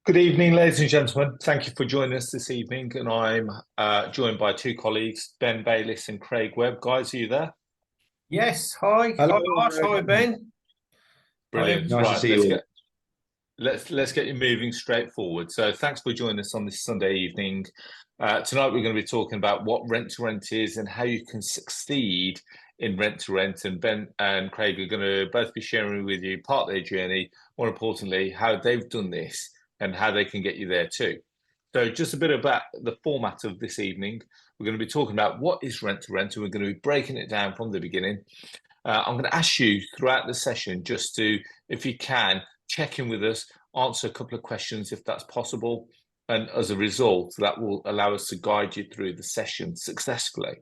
Good evening, ladies and gentlemen. Thank you for joining us this evening. And I'm joined by two colleagues, Ben Bayliss and Craig Webb. Guys, are you there? Yes, hi. Hello, Hi, Arsh. Hi, Ben. Hi, Brilliant. nice to Right, see you all. let's get you moving straight forward. So thanks for joining us on this Sunday evening. Tonight we're going to be talking about what rent to rent is and how you can succeed in rent to rent. And Ben and Craig are going to both be sharing with you part of their journey, more importantly, how they've done this and how they can get you there too. So just a bit about the format of this evening. We're going to be talking about what is rent to rent, and we're going to be breaking it down from the beginning. I'm going to ask you throughout the session just to, if you can, check in with us, answer a couple of questions if that's possible. And as a result, that will allow us to guide you through the session successfully.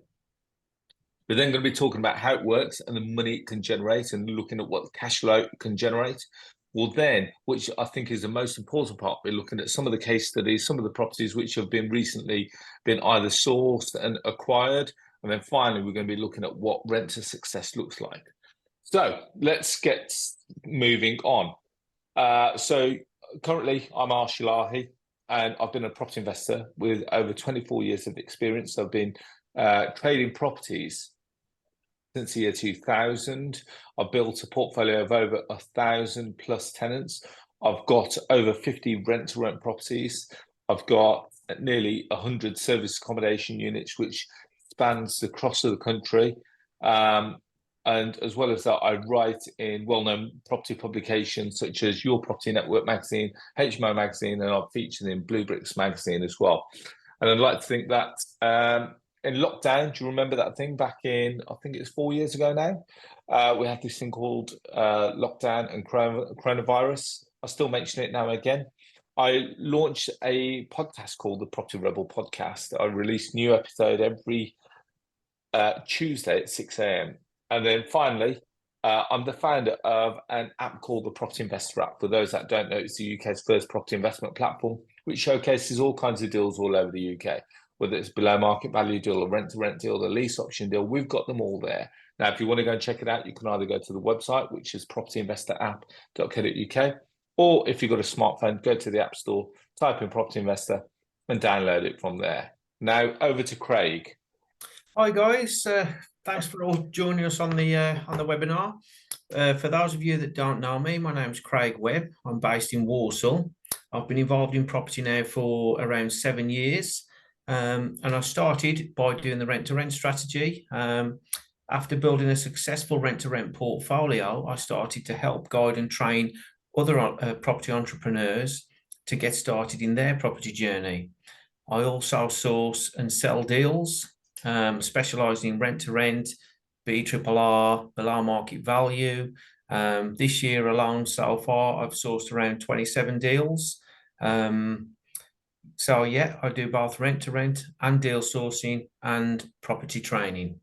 We're then going to be talking about how it works and the money it can generate and looking at what the cash flow can generate. We'll then, which I think is the most important part, be looking at some of the case studies, some of the properties which have been recently been either sourced and acquired. And then finally, we're going to be looking at what rent to success looks like. So let's get moving on. So currently, I'm Arsh Ellahi, and I've been a property investor with over 24 years of experience. I've been trading properties since the year 2000. I've built a portfolio of over 1,000 plus tenants. I've got over 50 rent-to-rent properties. I've got nearly 100 service accommodation units, which spans across the country. And as well as that, I write in well-known property publications such as Your Property Network magazine, HMO magazine, and I've featured in Blue Bricks magazine as well. And I'd like to think that in lockdown, do you remember that thing back in, I think it's 4 years ago now? We had this thing called lockdown and coronavirus. I still mention it now and again. I launched a podcast called the Property Rebel Podcast. I release new episode every Tuesday at 6 a.m. And then finally, I'm the founder of an app called the Property Investor app. For those that don't know, it's the UK's first property investment platform, which showcases all kinds of deals all over the UK, whether it's below market value deal, a rent to rent deal, a lease option deal. We've got them all there. Now, if you want to go and check it out, you can either go to the website, which is propertyinvestораpp.co.uk, or if you've got a smartphone, go to the App Store, type in Property Investor and download it from there. Now, over to Craig. Hi, guys. Thanks for all joining us on the webinar. For those of you that don't know me, my name's Craig Webb. I'm based in Walsall. I've been involved in property now for around 7 years. And I started by doing the rent-to-rent strategy. After building a successful rent-to-rent portfolio, I started to help guide and train other property entrepreneurs to get started in their property journey. I also source and sell deals, specialising in rent-to-rent, BRRR, below market value. This year alone, so far, I've sourced around 27 deals. So yeah, I do both rent-to-rent and deal sourcing and property training.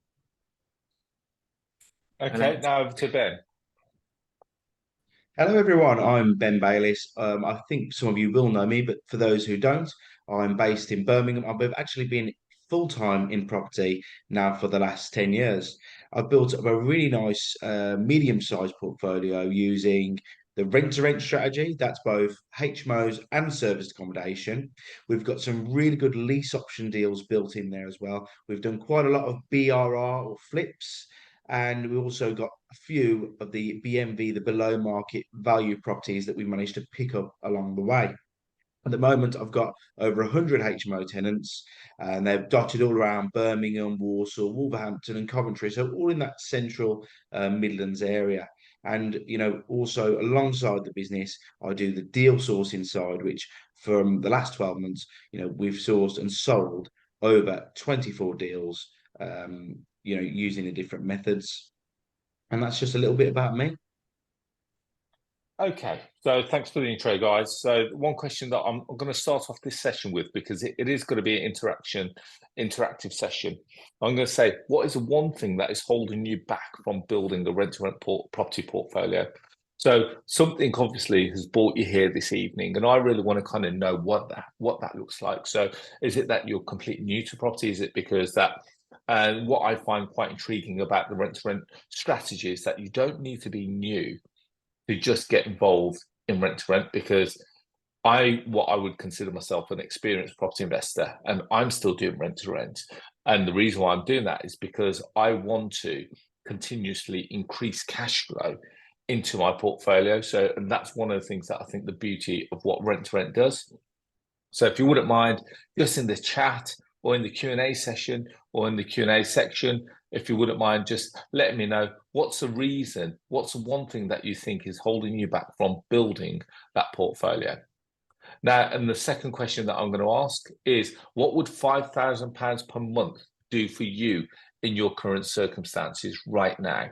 Okay, now over to Ben. Hello, everyone. I'm Ben Bayliss. I think some of you will know me, but for those who don't, I'm based in Birmingham. I've actually been full-time in property now for the last 10 years. I've built up a really nice medium-sized portfolio using the rent-to-rent strategy. That's both HMOs and serviced accommodation. We've got some really good lease option deals built in there as well. We've done quite a lot of BRR or flips. And we also got a few of the BMV, the below market value properties that we managed to pick up along the way. At the moment, I've got over 100 HMO tenants, and they're dotted all around Birmingham, Walsall, Wolverhampton, and Coventry. So all in that central Midlands area. And also alongside the business, I do the deal sourcing side, which from the last 12 months, we've sourced and sold over 24 deals. Using the different methods. And that's just a little bit about me. Okay, so thanks for the intro, guys. So one question that I'm going to start off this session with, because it is going to be an interactive session. I'm going to say, what is the one thing that is holding you back from building a rent-to-rent property portfolio? So something obviously has brought you here this evening, and I really want to kind of know what that looks like. So is it that you're completely new to property? Is it because that and what I find quite intriguing about the rent-to-rent strategy is that you don't need to be new to just get involved in rent-to-rent, because what I would consider myself an experienced property investor, and I'm still doing rent to rent. And the reason why I'm doing that is because I want to continuously increase cash flow into my portfolio. So, and that's one of the things that I think the beauty of what rent to rent does. So if you wouldn't mind, just in the chat or in the Q&A session or in the Q&A section, if you wouldn't mind just letting me know what's the reason, what's the one thing that you think is holding you back from building that portfolio. Now, and the second question that I'm going to ask is, what would £5,000 per month do for you in your current circumstances right now?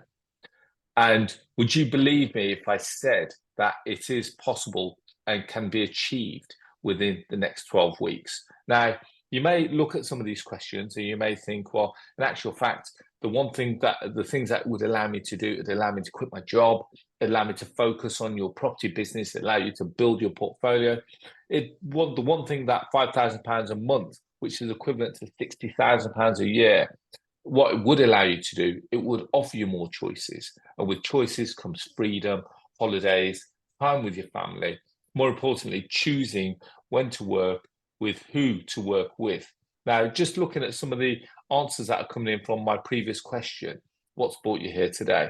And would you believe me if I said that it is possible and can be achieved within the next 12 weeks? Now, you may look at some of these questions and you may think, well, in actual fact, the things that would allow me to do, it allow me to quit my job, allow me to focus on your property business, allow you to build your portfolio. The one thing that £5,000 a month, which is equivalent to £60,000 a year, what it would allow you to do, it would offer you more choices. And with choices comes freedom, holidays, time with your family. More importantly, choosing when to work, with who to work with. Now, just looking at some of the answers that are coming in from my previous question, what's brought you here today?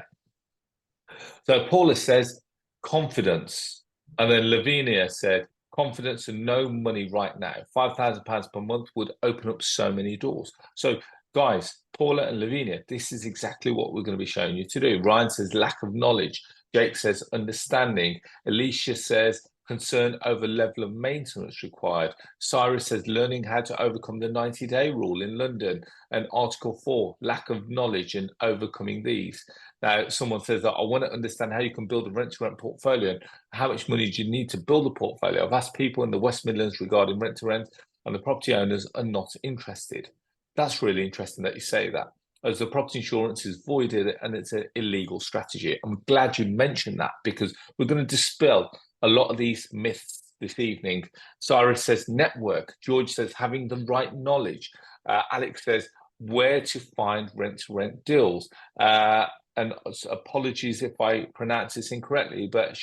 So Paula says, confidence. And then Lavinia said, confidence and no money right now. £5,000 per month would open up so many doors. So guys, Paula and Lavinia, this is exactly what we're going to be showing you to do. Ryan says lack of knowledge. Jake says understanding. Alicia says concern over level of maintenance required. Cyrus says learning how to overcome the 90-day rule in London. And Article 4, lack of knowledge and overcoming these. Now, someone says that I want to understand how you can build a rent-to-rent portfolio. How much money do you need to build a portfolio? I've asked people in the West Midlands regarding rent-to-rent, and the property owners are not interested. That's really interesting that you say that, as the property insurance is voided and it's an illegal strategy. I'm glad you mentioned that because we're going to dispel a lot of these myths this evening. Cyrus says network. George says having the right knowledge. Alex says where to find rent-to-rent deals. And apologies if I pronounce this incorrectly, but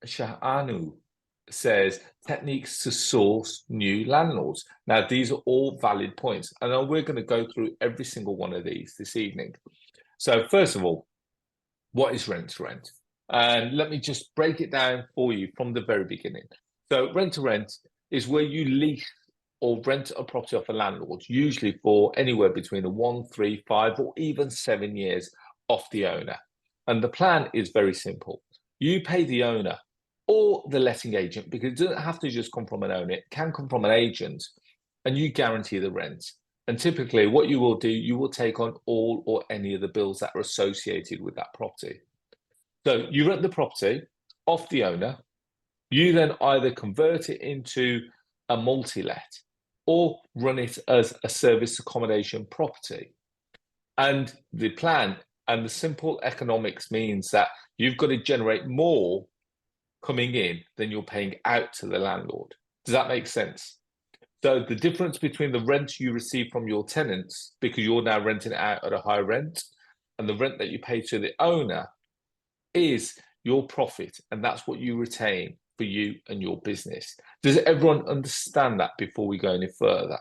Shahanu says techniques to source new landlords. Now, these are all valid points, and we're going to go through every single one of these this evening. So first of all, what is rent to rent? And let me just break it down for you from the very beginning. So rent to rent is where you lease or rent a property off a landlord, usually for anywhere between 1, 3, 5, or even 7 years off the owner. And the plan is very simple. You pay the owner or the letting agent, because it doesn't have to just come from an owner, it can come from an agent, and you guarantee the rent. And typically what you will do, you will take on all or any of the bills that are associated with that property. So you rent the property off the owner, you then either convert it into a multi-let or run it as a service accommodation property. And the plan and the simple economics means that you've got to generate more coming in than you're paying out to the landlord. Does that make sense? So the difference between the rent you receive from your tenants, because you're now renting it out at a high rent, and the rent that you pay to the owner is your profit, and that's what you retain for you and your business. Does everyone understand that before we go any further?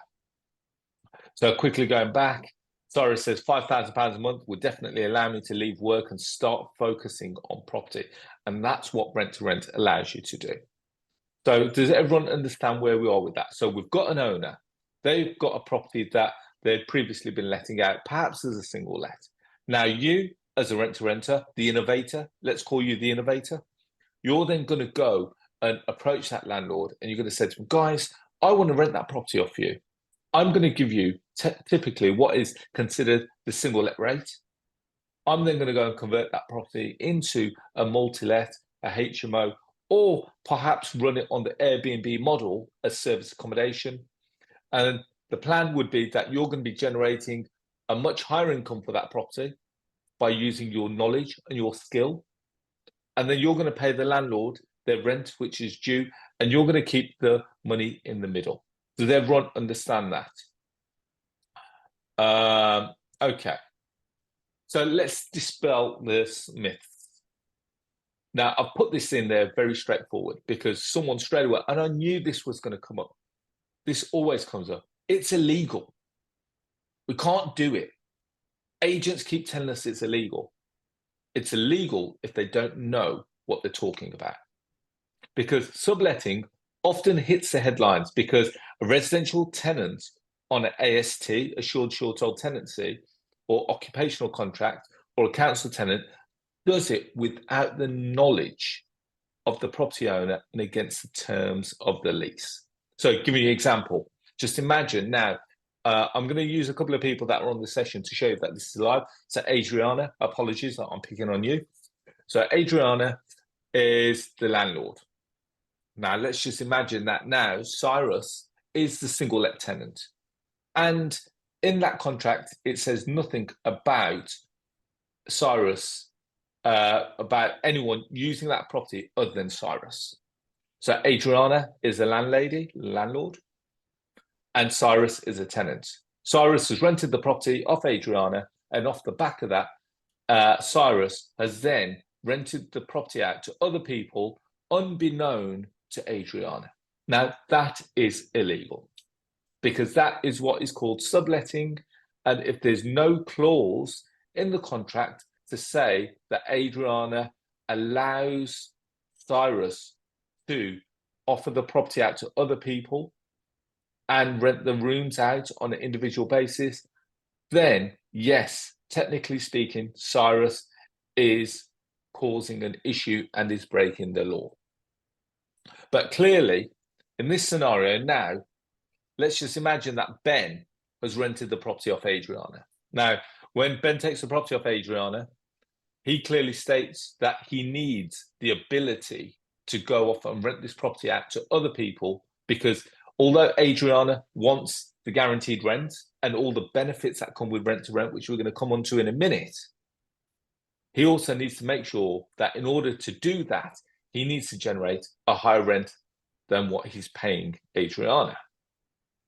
So quickly going back, Cyrus says £5,000 a month would definitely allow me to leave work and start focusing on property. And that's what rent to rent allows you to do. So does everyone understand where we are with that? So we've got an owner. They've got a property that they've previously been letting out, perhaps as a single let. Now you, as a rent to renter, the innovator, let's call you the innovator, you're then going to go and approach that landlord and you're going to say to them, guys, I want to rent that property off you. I'm going to give you typically what is considered the single let rate. I'm then going to go and convert that property into a multi-let, a HMO, or perhaps run it on the Airbnb model as service accommodation. And the plan would be that you're going to be generating a much higher income for that property by using your knowledge and your skill. And then you're going to pay the landlord their rent, which is due, and you're going to keep the money in the middle. Does everyone understand that? Okay. So let's dispel this myth. Now, I've put this in there very straightforward because someone straight away, and I knew this was going to come up. This always comes up. It's illegal. We can't do it. Agents keep telling us it's illegal. It's illegal if they don't know what they're talking about. Because subletting often hits the headlines because a residential tenant on an AST, assured short-hold tenancy, or occupational contract, or a council tenant does it without the knowledge of the property owner and against the terms of the lease. So giving you an example, just imagine now, I'm going to use a couple of people that are on the session to show you that this is live. So Adriana, apologies, I'm picking on you. So Adriana is the landlord. Now let's just imagine that now Cyrus is the single let tenant. And in that contract, it says nothing about Cyrus, about anyone using that property other than Cyrus. So Adriana is a landlord, and Cyrus is a tenant. Cyrus has rented the property off Adriana, and off the back of that, Cyrus has then rented the property out to other people unbeknown to Adriana. Now, that is illegal because that is what is called subletting. And if there's no clause in the contract to say that Adriana allows Cyrus to offer the property out to other people and rent the rooms out on an individual basis, then yes, technically speaking, Cyrus is causing an issue and is breaking the law. But clearly, in this scenario now, let's just imagine that Ben has rented the property off Adriana. Now, when Ben takes the property off Adriana, he clearly states that he needs the ability to go off and rent this property out to other people because although Adriana wants the guaranteed rent and all the benefits that come with rent to rent, which we're going to come on to in a minute, he also needs to make sure that in order to do that, he needs to generate a higher rent than what he's paying Adriana.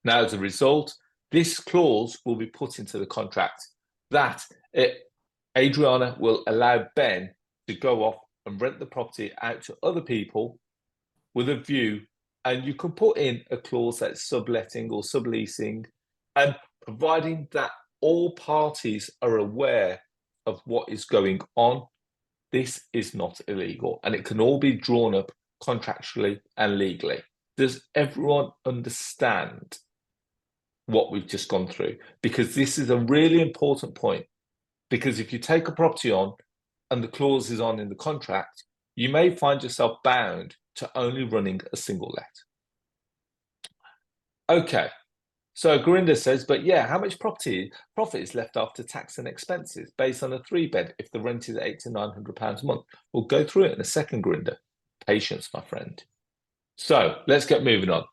Now, as a result, this clause will be put into the contract that Adriana will allow Ben to go off and rent the property out to other people with a view, and you can put in a clause that's subletting or subleasing, and providing that all parties are aware of what is going on, this is not illegal, and it can all be drawn up contractually and legally. Does everyone understand what we've just gone through? Because this is a really important point. Because if you take a property on and the clause is on in the contract, you may find yourself bound to only running a single let. Okay, so Gurinder says, but yeah, how much profit is left after tax and expenses based on a 3-bed if the rent is £800 to £900 a month? We'll go through it in a second, Gurinder. Patience, my friend. So let's get moving on.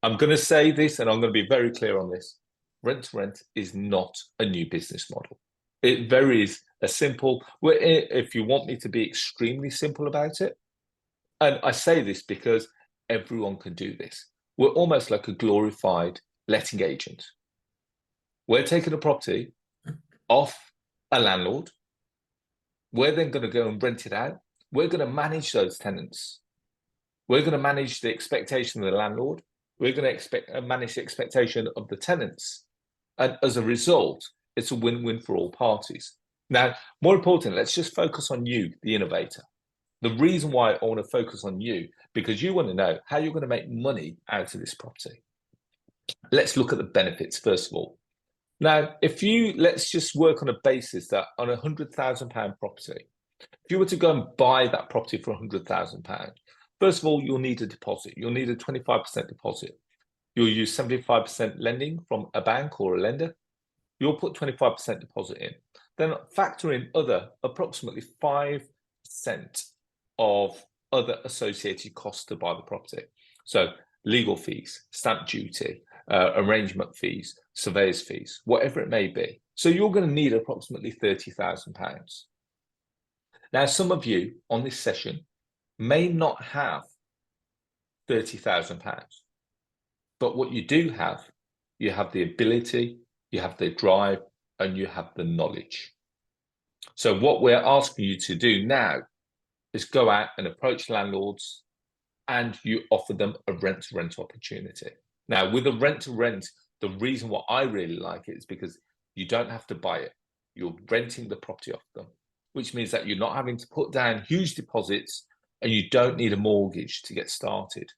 I'm going to say this, and I'm going to be very clear on this. Rent to rent is not a new business model. It varies a simple, if you want me to be extremely simple about it, and I say this because everyone can do this. We're almost like a glorified letting agent. We're taking a property off a landlord. We're then going to go and rent it out. We're going to manage those tenants. We're going to manage the expectation of the landlord. We're going to manage the expectation of the tenants. And as a result, it's a win-win for all parties. Now, more important, let's just focus on you, the innovator. The reason why I want to focus on you, because you want to know how you're going to make money out of this property. Let's look at the benefits, first of all. Now, let's just work on a basis that on a £100,000 property, if you were to go and buy that property for £100,000, first of all, you'll need a deposit. You'll need a 25% deposit. You'll use 75% lending from a bank or a lender. You'll put 25% deposit in. Then factor in approximately 5% of other associated costs to buy the property. So legal fees, stamp duty, arrangement fees, surveyor's fees, whatever it may be. So you're going to need approximately £30,000. Now, some of you on this session may not have £30,000, but what you do have, you have the ability, you have the drive, and you have the knowledge. So what we're asking you to do now is go out and approach landlords and you offer them a rent-to-rent opportunity. Now, with a rent-to-rent, the reason why I really like it is because you don't have to buy it. You're renting the property off them, which means that you're not having to put down huge deposits and you don't need a mortgage to get started.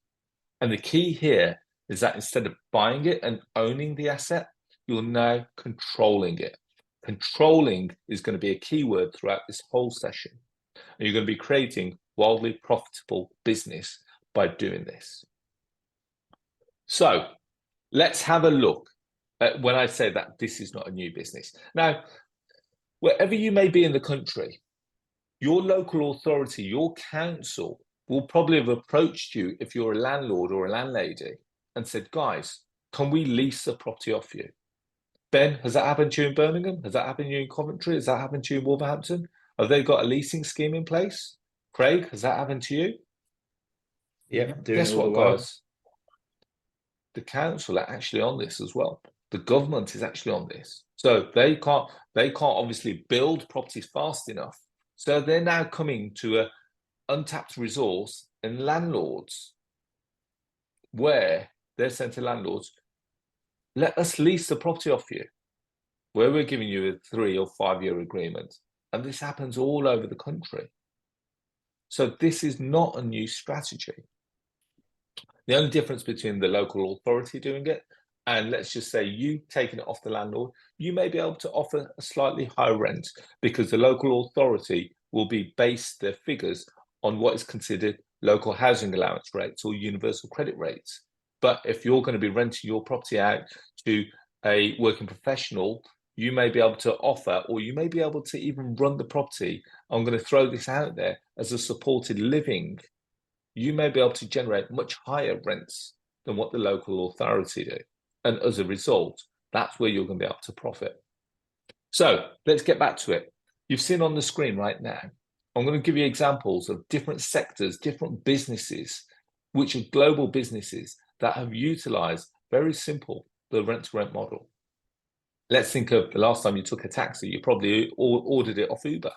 And the key here is that instead of buying it and owning the asset, you're now controlling it. Controlling is going to be a key word throughout this whole session. And you're going to be creating wildly profitable business by doing this. So let's have a look at when I say that this is not a new business. Now, wherever you may be in the country, your local authority, your council will probably have approached you if you're a landlord or a landlady and said, guys, can we lease the property off you? Ben, has that happened to you in Birmingham? Has that happened to you in Coventry? Has that happened to you in Wolverhampton? Have they got a leasing scheme in place? Craig, has that happened to you? Yeah, doing Guess it all what, the while. guys? The council are actually on this as well. The government is actually on this. So they can't obviously build properties fast enough. So they're now coming to a untapped resource in landlords, where they're saying to landlords, let us lease the property off you, where we're giving you a 3 or 5 year agreement. And this happens all over the country. So this is not a new strategy. The only difference between the local authority doing it and let's just say you taking it off the landlord, you may be able to offer a slightly higher rent because the local authority will be based their figures on what is considered local housing allowance rates or universal credit rates. But if you're going to be renting your property out to a working professional, you may be able to offer, or you may be able to even run the property. I'm going to throw this out there as a supported living. You may be able to generate much higher rents than what the local authority do. And as a result, that's where you're going to be able to profit. So let's get back to it. You've seen on the screen right now, I'm going to give you examples of different sectors, different businesses, which are global businesses that have utilized very simple, the rent-to-rent model. Let's think of the last time you took a taxi, you probably ordered it off Uber.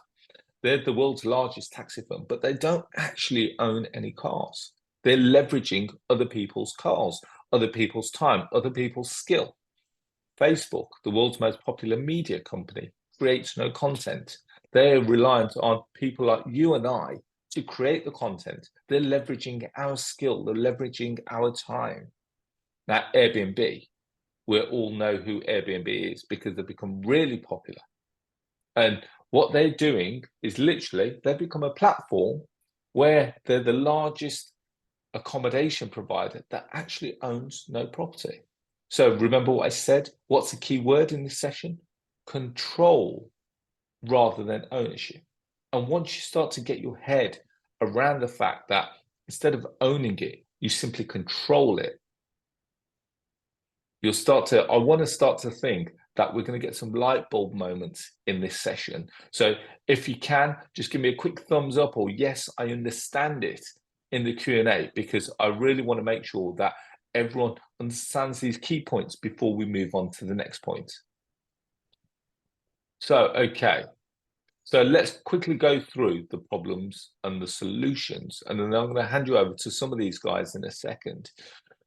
They're the world's largest taxi firm, but they don't actually own any cars. They're leveraging other people's cars, other people's time, other people's skill. Facebook, the world's most popular media company, creates no content. They're reliant on people like you and I to create the content. They're leveraging our skill. They're leveraging our time. Now, Airbnb, we all know who Airbnb is because they've become really popular. And what they're doing is literally they've become a platform where they're the largest accommodation provider that actually owns no property. So remember what I said? What's the key word in this session? Control rather than ownership. And once you start to get your head around the fact that instead of owning it, you simply control it, I want to start to think that we're going to get some light bulb moments in this session. So if you can, just give me a quick thumbs up or yes, I understand it in the Q&A, because I really want to make sure that everyone understands these key points before we move on to the next point. So, okay. So let's quickly go through the problems and the solutions, and then I'm going to hand you over to some of these guys in a second.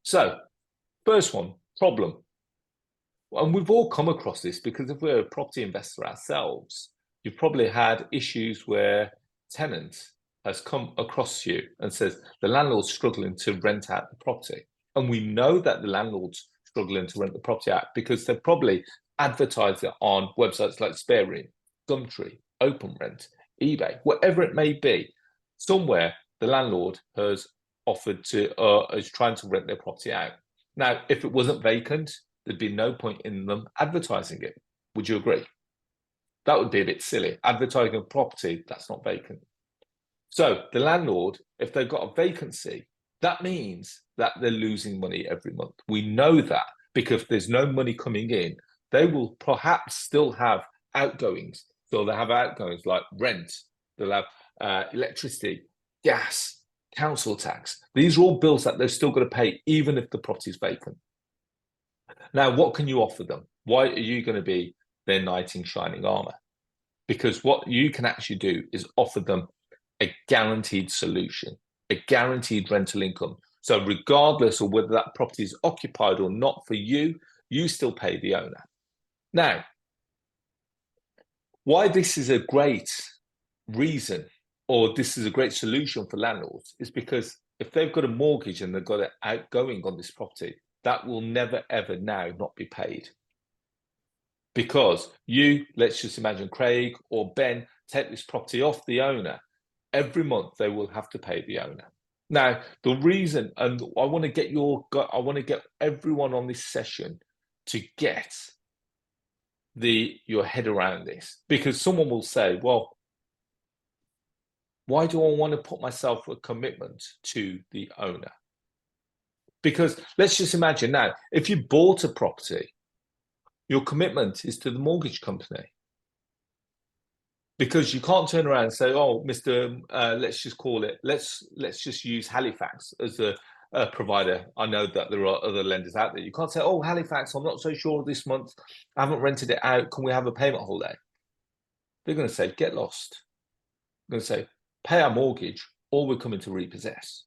So first one, problem. And we've all come across this because if we're a property investor ourselves, you've probably had issues where tenant has come across you and says the landlord's struggling to rent out the property. And we know that the landlord's struggling to rent the property out because they've probably advertised it on websites like SpareRoom, Gumtree, OpenRent, eBay, whatever it may be. Somewhere the landlord has offered to, is trying to rent their property out. Now, if it wasn't vacant, there'd be no point in them advertising it. Would you agree? That would be a bit silly. Advertising a property that's not vacant. So the landlord, if they've got a vacancy, that means that they're losing money every month. We know that because if there's no money coming in, they will perhaps still have outgoings. So they have outgoings like rent, they'll have electricity, gas, council tax. These are all bills that they're still going to pay even if the property is vacant. Now, what can you offer them? Why are you going to be their knight in shining armor? Because what you can actually do is offer them a guaranteed solution, a guaranteed rental income. So regardless of whether that property is occupied or not for you, you still pay the owner. Now, why this is a great reason, or this is a great solution for landlords, is because if they've got a mortgage and they've got an outgoing on this property, that will never, ever now not be paid. Because you, let's just imagine Craig or Ben, take this property off the owner, every month they will have to pay the owner. Now, the reason, and I want to get everyone on this session to get your head around this, because someone will say, well, why do I want to put myself a commitment to the owner? Because let's just imagine now, if you bought a property, your commitment is to the mortgage company. Because you can't turn around and say, oh, Mr. Let's just call it, let's just use Halifax as a provider. I know that there are other lenders out there. You can't say, oh, Halifax, I'm not so sure this month. I haven't rented it out. Can we have a payment holiday? They're going to say, get lost. They're going to say, pay our mortgage or we're coming to repossess.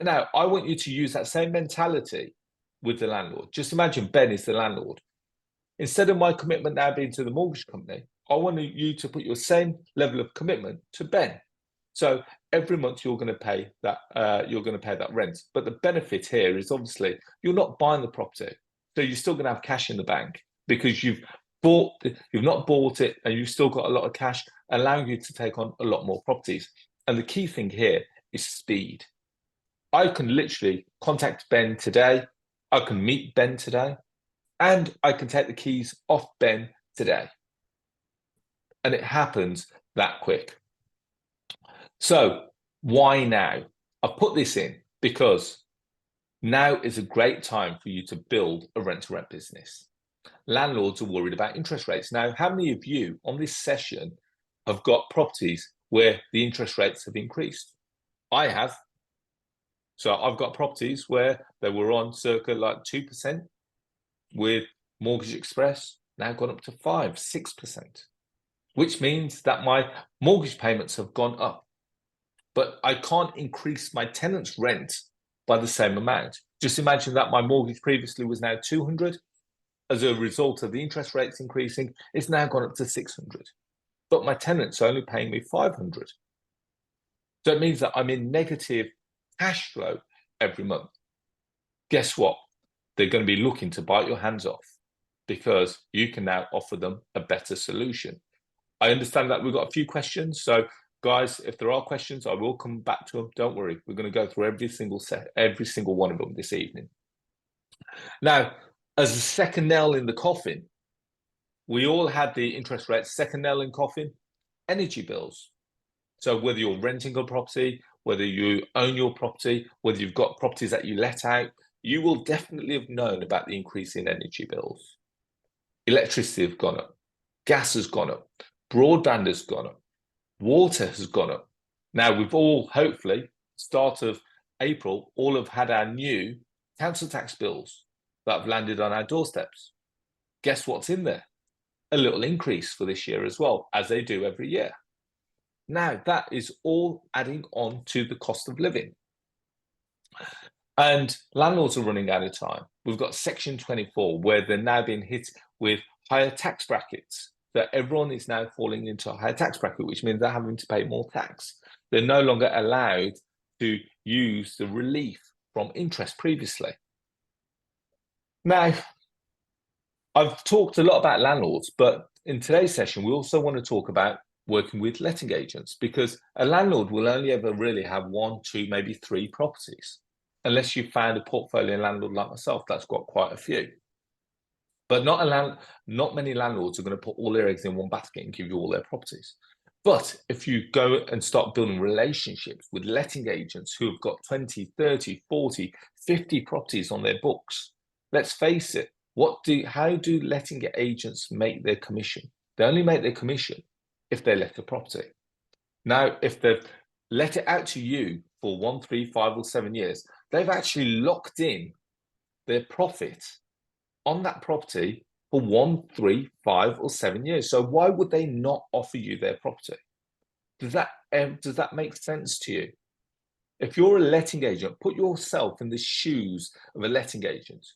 Now, I want you to use that same mentality with the landlord. Just imagine Ben is the landlord. Instead of my commitment now being to the mortgage company, I want you to put your same level of commitment to Ben. So every month you're going to pay that rent. But the benefit here is obviously you're not buying the property, so you're still going to have cash in the bank because you've not bought it, and you've still got a lot of cash, allowing you to take on a lot more properties. And the key thing here is speed. I can literally contact Ben today. I can meet Ben today, and I can take the keys off Ben today. And it happens that quick. So why now? I put this in because now is a great time for you to build a rent-to-rent business. Landlords are worried about interest rates. Now, how many of you on this session have got properties where the interest rates have increased? I have. So I've got properties where they were on circa like 2% with Mortgage Express, now gone up to 5-6%, which means that my mortgage payments have gone up. But I can't increase my tenant's rent by the same amount. Just imagine that my mortgage previously was now 200. As a result of the interest rates increasing, it's now gone up to 600. But my tenant's only paying me 500. So it means that I'm in negative cash flow every month. Guess what? They're going to be looking to bite your hands off because you can now offer them a better solution. I understand that we've got a few questions. So guys, if there are questions, I will come back to them. Don't worry. We're going to go through every single one of them this evening. Now, as a second nail in the coffin, we all had the interest rate second nail in coffin, energy bills. So whether you're renting a property, whether you own your property, whether you've got properties that you let out, you will definitely have known about the increase in energy bills. Electricity has gone up, gas has gone up, broadband has gone up, water has gone up. Now we've all, hopefully, start of April, all have had our new council tax bills that have landed on our doorsteps. Guess what's in there? A little increase for this year as well, as they do every year. Now, that is all adding on to the cost of living. And landlords are running out of time. We've got Section 24, where they're now being hit with higher tax brackets. So everyone is now falling into a higher tax bracket, which means they're having to pay more tax. They're no longer allowed to use the relief from interest previously. Now, I've talked a lot about landlords, but in today's session, we also want to talk about working with letting agents, because a landlord will only ever really have 1, 2, maybe 3 properties, unless you've found a portfolio landlord like myself that's got quite a few. But not many landlords are going to put all their eggs in one basket and give you all their properties. But if you go and start building relationships with letting agents who have got 20, 30, 40, 50 properties on their books, let's face it, how do letting agents make their commission? They only make their commission if they let a property. Now, if they've let it out to you for 1, 3, 5, or 7 years, they've actually locked in their profit on that property for 1, 3, 5, or 7 years. So why would they not offer you their property? Does that make sense to you? If you're a letting agent, put yourself in the shoes of a letting agent.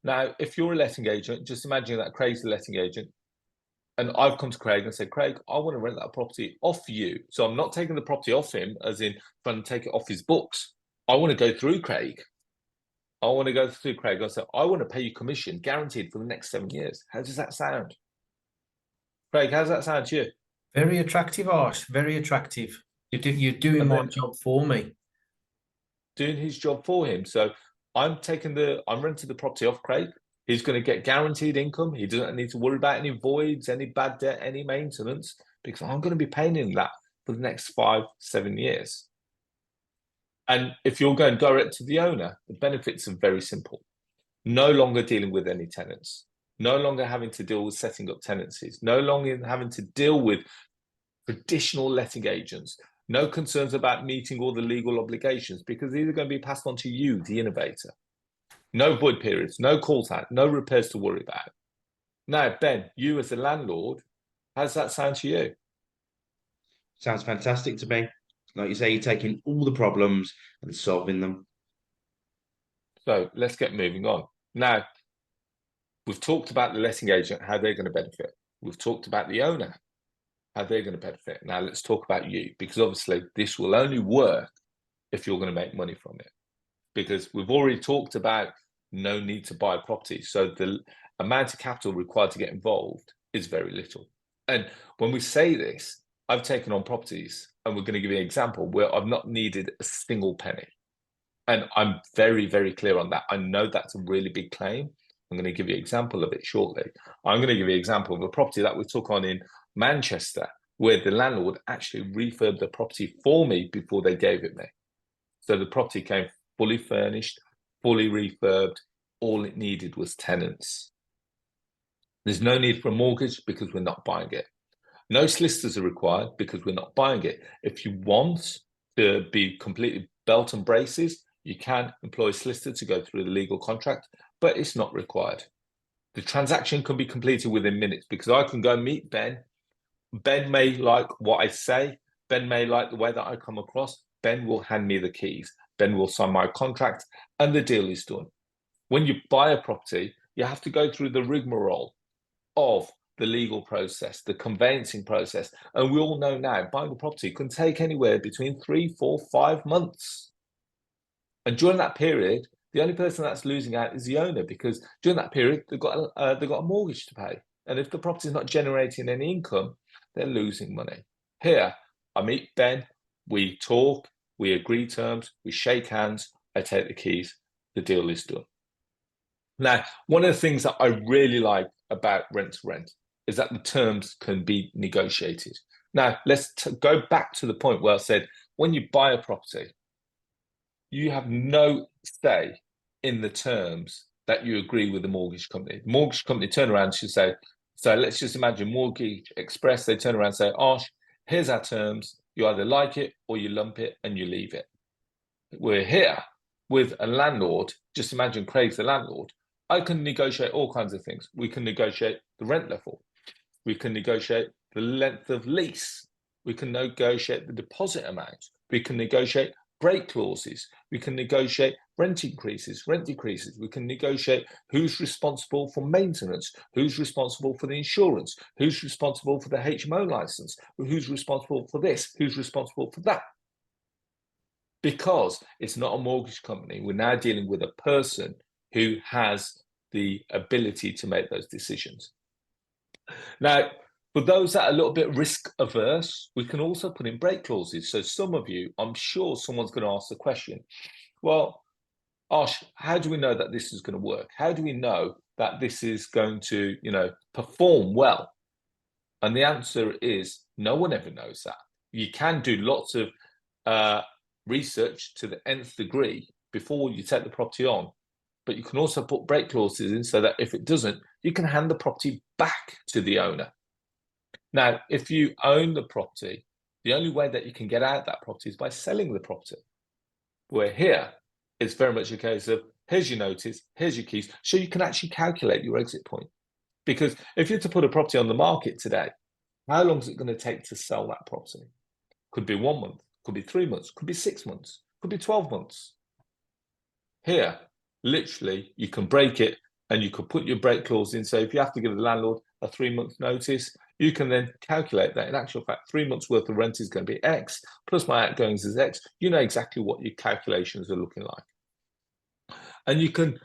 Now, if you're a letting agent, just imagine that Craig's the letting agent, and I've come to Craig and said, Craig, I want to rent that property off you. So I'm not taking the property off him, as in trying to take it off his books. I want to go through Craig. I said, I want to pay you commission guaranteed for the next 7 years. How does that sound? Craig, how does that sound to you? Very attractive, Arsh. Very attractive. You're doing my job for me. Doing his job for him. So I'm renting the property off Craig. He's going to get guaranteed income. He doesn't need to worry about any voids, any bad debt, any maintenance, because I'm going to be paying him that for the next 5-7 years. And if you're going direct to the owner, the benefits are very simple. No longer dealing with any tenants, no longer having to deal with setting up tenancies, no longer having to deal with traditional letting agents, no concerns about meeting all the legal obligations, because these are going to be passed on to you, the innovator. No void periods, no calls out, no repairs to worry about. Now, Ben, you as a landlord, how does that sound to you? Sounds fantastic to me. Like you say, you're taking all the problems and solving them. So let's get moving on. Now, we've talked about the letting agent, how they're going to benefit. We've talked about the owner, how they're going to benefit. Now let's talk about you, because obviously this will only work if you're going to make money from it. Because we've already talked about no need to buy a property. So the amount of capital required to get involved is very little. And when we say this, I've taken on properties, and we're going to give you an example where I've not needed a single penny. And I'm very, very clear on that. I know that's a really big claim. I'm going to give you an example of it shortly. I'm going to give you an example of a property that we took on in Manchester, where the landlord actually refurbed the property for me before they gave it me. So the property came fully furnished, fully refurbed. All it needed was tenants. There's no need for a mortgage because we're not buying it. No solicitors are required because we're not buying it. If you want to be completely belt and braces, you can employ a solicitor to go through the legal contract, but it's not required. The transaction can be completed within minutes, because I can go meet Ben. Ben may like what I say. Ben may like the way that I come across. Ben will hand me the keys. Ben will sign my contract, and the deal is done. When you buy a property, you have to go through the rigmarole of the legal process, the conveyancing process. And we all know now, buying a property can take anywhere between 3, 4, 5 months. And during that period, the only person that's losing out is the owner, because during that period, they've got a mortgage to pay. And if the property is not generating any income, they're losing money. Here, I meet Ben, we talk, we agree terms, we shake hands, I take the keys, the deal is done. Now, one of the things that I really like about rent to rent is that the terms can be negotiated. Now, let's go back to the point where I said, when you buy a property, you have no say in the terms that you agree with the mortgage company. The mortgage company turn around and should say, so let's just imagine Mortgage Express, they turn around and say, Arsh, here's our terms. You either like it or you lump it and you leave it. We're here with a landlord. Just imagine Craig's the landlord. I can negotiate all kinds of things. We can negotiate the rent level. We can negotiate the length of lease. We can negotiate the deposit amount. We can negotiate break clauses. We can negotiate rent increases, rent decreases. We can negotiate who's responsible for maintenance, who's responsible for the insurance, who's responsible for the HMO license, who's responsible for this, who's responsible for that. Because it's not a mortgage company, we're now dealing with a person who has the ability to make those decisions. Now, for those that are a little bit risk averse, we can also put in break clauses. So some of you, I'm sure someone's going to ask the question, well, Arsh, how do we know that this is going to work? How do we know that this is going to, perform well? And the answer is no one ever knows that. You can do lots of research to the nth degree before you take the property on, but you can also put break clauses in so that if it doesn't, you can hand the property back to the owner. Now, if you own the property, the only way that you can get out of that property is by selling the property. Where here, it's very much a case of, here's your notice, here's your keys, so you can actually calculate your exit point. Because if you're to put a property on the market today, How long is it going to take to sell that property? Could be 1 month, could be 3 months, could be 6 months, could be 12 months. Here, literally, you can break it and you could put your break clause in. So if you have to give the landlord a 3-month notice, you can then calculate that. In actual fact, 3 months worth of rent is going to be X, plus my outgoings is X. You know exactly what your calculations are looking like. And you can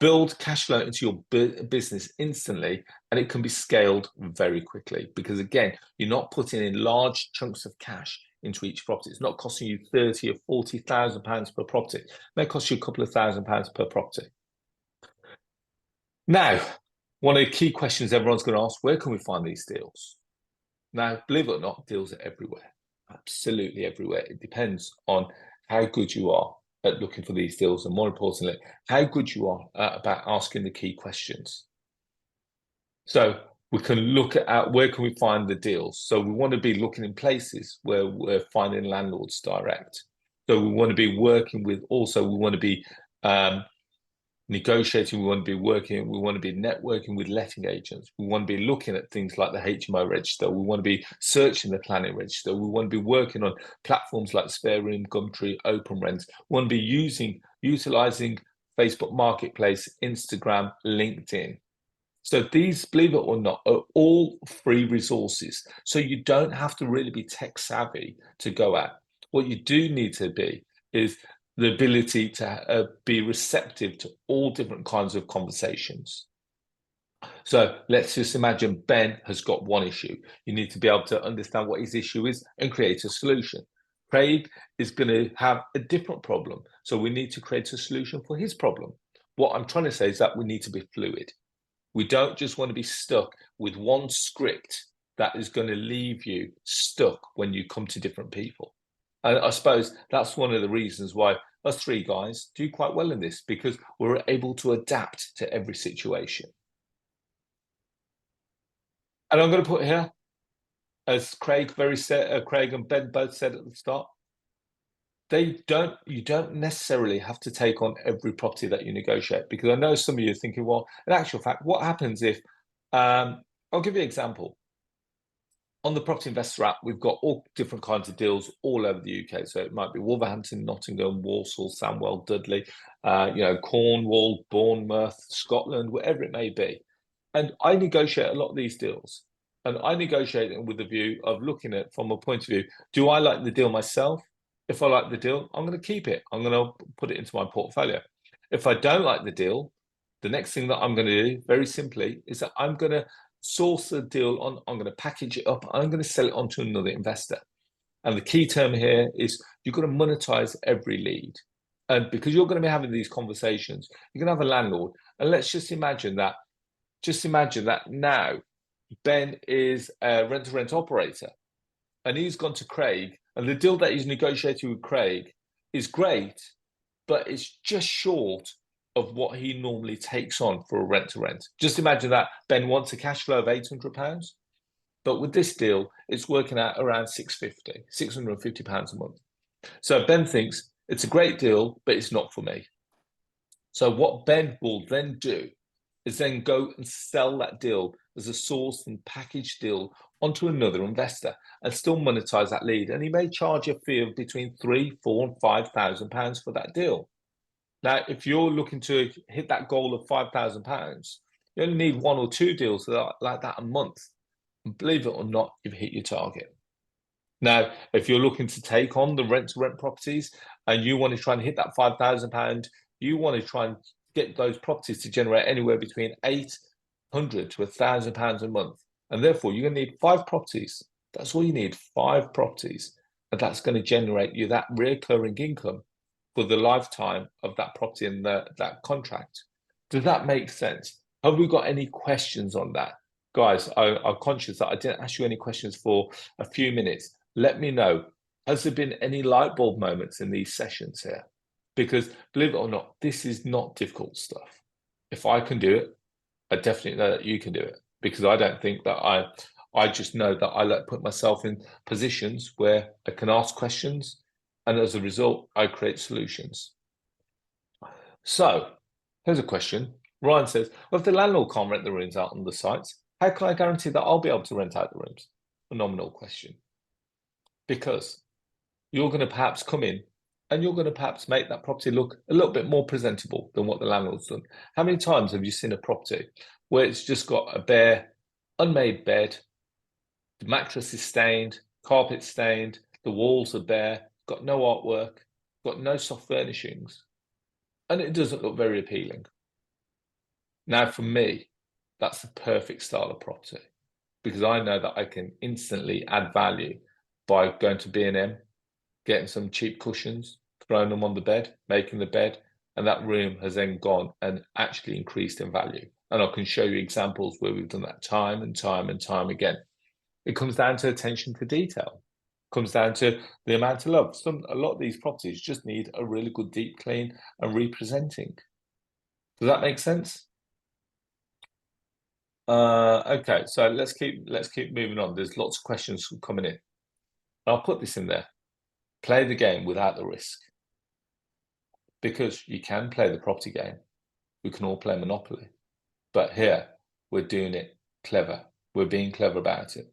build cash flow into your business instantly, and it can be scaled very quickly because, again, you're not putting in large chunks of cash into each property. It's not costing you 30 or 40,000 pounds per property. It may cost you a couple of £1,000s per property. Now, one of the key questions everyone's going to ask, where can we find these deals? Now, believe it or not, deals are everywhere, absolutely everywhere. It depends on how good you are at looking for these deals, and more importantly, how good you are about asking the key questions. So we can look at where can we find the deals. So we want to be looking in places where we're finding landlords direct. So we want to be working with, also we want to be negotiating, we want to be working, we want to be networking with letting agents. We want to be looking at things like the HMO register. We want to be searching the planning register. We want to be working on platforms like Spare Room, Gumtree, Open Rent. We want to be utilizing Facebook Marketplace, Instagram, LinkedIn. So these, believe it or not, are all free resources. So you don't have to really be tech savvy to go at. What you do need to be is the ability to be receptive to all different kinds of conversations. So let's just imagine Ben has got one issue. You need to be able to understand what his issue is and create a solution. Craig is going to have a different problem. So we need to create a solution for his problem. What I'm trying to say is that we need to be fluid. We don't just want to be stuck with one script that is going to leave you stuck when you come to different people. And I suppose that's one of the reasons why us three guys do quite well in this, because we're able to adapt to every situation. And I'm going to put here, as Craig and Ben both said at the start, you don't necessarily have to take on every property that you negotiate, because I know some of you are thinking, well, in actual fact, what happens if, I'll give you an example. On the Property Investor app, we've got all different kinds of deals all over the UK. So it might be Wolverhampton, Nottingham, Walsall, Sandwell, Dudley, Cornwall, Bournemouth, Scotland, whatever it may be. And I negotiate a lot of these deals. And I negotiate them with the view of looking at from a point of view, do I like the deal myself? If I like the deal, I'm going to keep it. I'm going to put it into my portfolio. If I don't like the deal, the next thing that I'm going to do, very simply, is that I'm going to source a deal on, I'm going to package it up, I'm going to sell it on to another investor. And the key term here is you've got to monetize every lead. And because you're going to be having these conversations, you're going to have a landlord. And let's just imagine that now Ben is a rent-to-rent operator and he's gone to Craig, and the deal that he's negotiated with Craig is great, but it's just short of what he normally takes on for a rent-to-rent. Just imagine that Ben wants a cash flow of £800, but with this deal, it's working out around £650 a month. So Ben thinks it's a great deal, but it's not for me. So what Ben will then do is then go and sell that deal as a sourced and packaged deal onto another investor and still monetize that lead. And he may charge a fee of between £3,000, £4,000 and £5,000 for that deal. Now, if you're looking to hit that goal of £5,000, you only need 1 or 2 deals like that a month. And believe it or not, you've hit your target. Now, if you're looking to take on the rent-to-rent properties and you want to try and hit that £5,000, you want to try and get those properties to generate anywhere between £800 to £1,000 a month. And therefore, you're going to need 5 properties. That's all you need, 5 properties. And that's going to generate you that recurring income for the lifetime of that property and that contract. Does that make sense? Have we got any questions on that? Guys, I'm conscious that I didn't ask you any questions for a few minutes. Let me know. Has there been any light bulb moments in these sessions here? Because believe it or not, this is not difficult stuff. If I can do it, I definitely know that you can do it, because I don't think that I just know that I like put myself in positions where I can ask questions, and as a result, I create solutions. So here's a question. Ryan says, well, if the landlord can't rent the rooms out on the sites, how can I guarantee that I'll be able to rent out the rooms? phenomenal question, because you're going to perhaps come in and you're going to perhaps make that property look a little bit more presentable than what the landlord's done. How many times have you seen a property where it's just got a bare, unmade bed, the mattress is stained, carpet stained, the walls are bare, got no artwork, got no soft furnishings, and it doesn't look very appealing? Now, for me, that's the perfect style of property, because I know that I can instantly add value by going to B&M, getting some cheap cushions, throwing them on the bed, making the bed, and that room has then gone and actually increased in value. And I can show you examples where we've done that time and time and time again. It comes down to attention to detail. It comes down to the amount of love. A lot of these properties just need a really good deep clean and representing. Does that make sense? Okay, so let's keep moving on. There's lots of questions coming in. I'll put this in there. Play the game without the risk. Because you can play the property game. We can all play Monopoly. But here, we're doing it clever. We're being clever about it.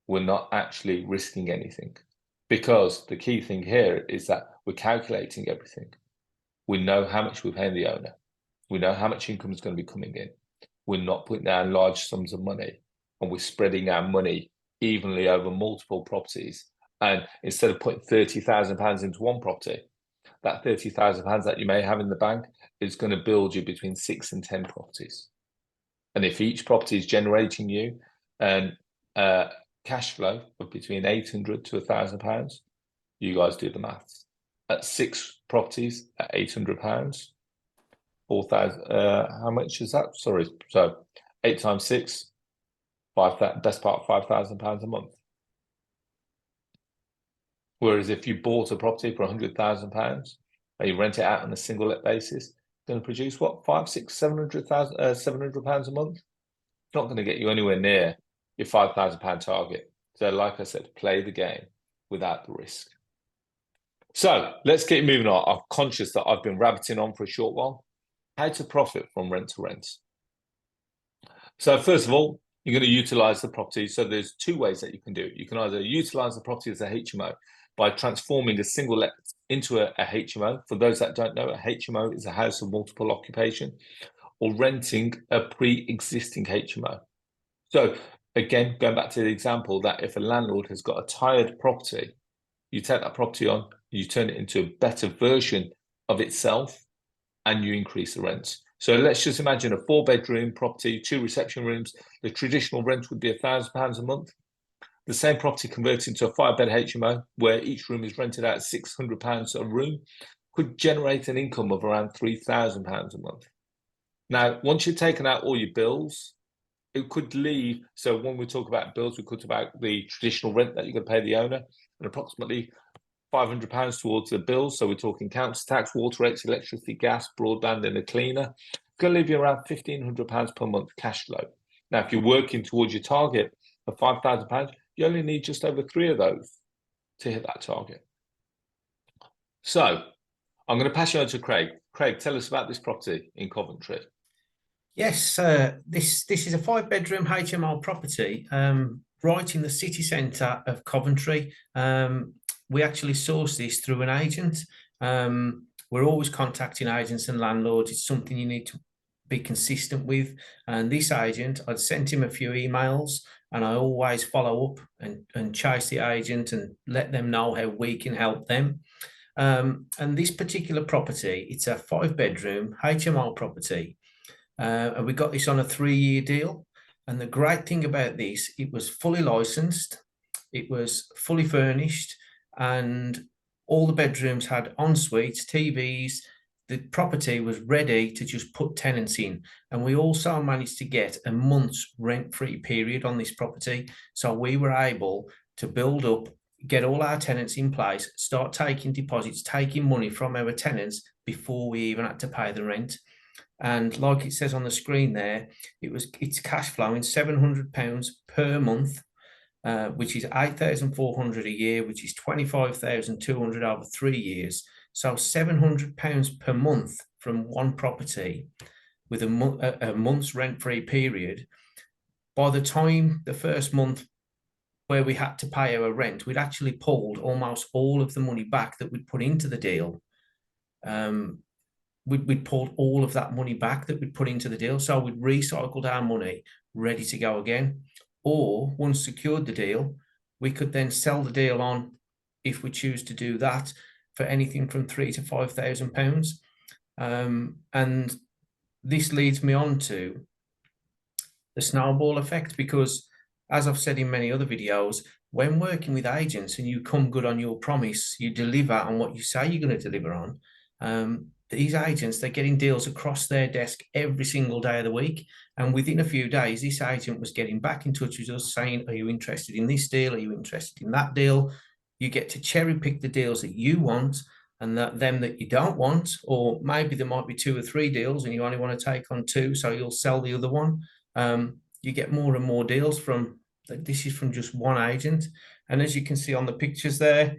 We're not actually risking anything. Because the key thing here is that we're calculating everything. We know how much we're paying the owner. We know how much income is going to be coming in. We're not putting down large sums of money, and we're spreading our money evenly over multiple properties. And instead of putting £30,000 into one property, that £30,000 that you may have in the bank is going to build you between 6 and 10 properties. And if each property is generating you an cash flow of between £800 to £1,000, you guys do the maths. At 6 properties at £800, 4,000. How much is that? Sorry, so 8 times 6, best part of £5,000 a month. Whereas if you bought a property for £100,000 and you rent it out on a single let basis, it's going to produce what, 5, 6, 700,000, £700 a month? It's not going to get you anywhere near your £5,000 target. So, like I said, play the game without the risk. So let's get moving on. I'm conscious that I've been rabbiting on for a short while. How to profit from rent to rent. So first of all, you're going to utilize the property. So there's 2 ways that you can do it. You can either utilize the property as a HMO by transforming a single let into a HMO. For those that don't know, a HMO is a house of multiple occupation, or renting a pre-existing HMO. So again, going back to the example that if a landlord has got a tired property, you take that property on, you turn it into a better version of itself, and you increase the rents. So let's just imagine a 4-bedroom property, 2 reception rooms. The traditional rent would be £1,000 a month. The same property converted into a 5-bed HMO, where each room is rented out at £600 a room, could generate an income of around £3,000 a month. Now, once you've taken out all your bills, it could leave. So when we talk about bills, we could talk about the traditional rent that you're going to pay the owner, and approximately £500 towards the bills. So we're talking council tax, water rates, electricity, gas, broadband, and a cleaner. It's going to leave you around £1,500 per month cash flow. Now, if you're working towards your target of £5,000, you only need just over 3 of those to hit that target. So I'm going to pass you on to Craig. Craig, tell us about this property in Coventry. Yes, this is a 5-bedroom HMO property right in the city centre of Coventry. We actually sourced this through an agent. We're always contacting agents and landlords. It's something you need to be consistent with. And this agent, I'd sent him a few emails, and I always follow up and chase the agent and let them know how we can help them. And this particular property, it's a 5-bedroom HMO property. And we got this on a 3-year deal. And the great thing about this, it was fully licensed, it was fully furnished, and all the bedrooms had en suites, TVs. The property was ready to just put tenants in. And we also managed to get a month's rent-free period on this property. So we were able to build up, get all our tenants in place, start taking deposits, taking money from our tenants before we even had to pay the rent. And like it says on the screen there, it's cash flowing £700 per month, which is £8,400 a year, which is £25,200 over 3 years. So £700 per month from one property with a month's rent-free period. By the time the first month where we had to pay our rent, we'd actually pulled almost all of the money back that we'd put into the deal. We'd pulled all of that money back that we'd put into the deal. So we'd recycled our money, ready to go again. Or once secured the deal, we could then sell the deal on, if we choose to do that, for anything from £3,000 to £5,000. And this leads me on to the snowball effect, because as I've said in many other videos, when working with agents and you come good on your promise, you deliver on what you say you're going to deliver on, these agents, they're getting deals across their desk every single day of the week. And within a few days, this agent was getting back in touch with us saying, are you interested in this deal? Are you interested in that deal? You get to cherry pick the deals that you want and them that you don't want, or maybe there might be 2 or 3 deals and you only want to take on 2, so you'll sell the other one. You get more and more deals from, this is from just one agent. And as you can see on the pictures there,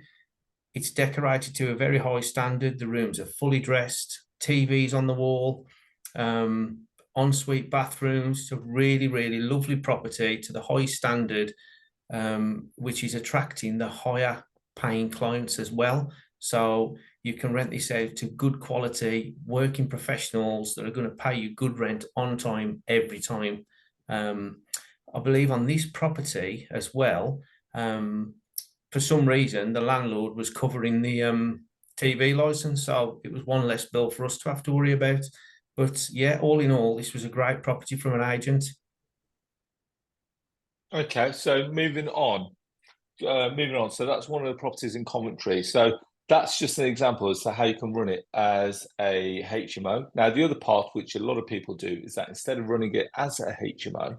it's decorated to a very high standard. The rooms are fully dressed, TVs on the wall, ensuite bathrooms. It's a really, really lovely property to the high standard, which is attracting the higher paying clients as well. So you can rent this out to good quality working professionals that are going to pay you good rent on time, every time. I believe on this property as well, for some reason, the landlord was covering the TV license, so it was one less bill for us to have to worry about. But yeah, all in all, this was a great property from an agent. Okay, so moving on. So that's one of the properties in Coventry. So that's just an example as to how you can run it as a HMO. Now, the other part, which a lot of people do, is that instead of running it as a HMO,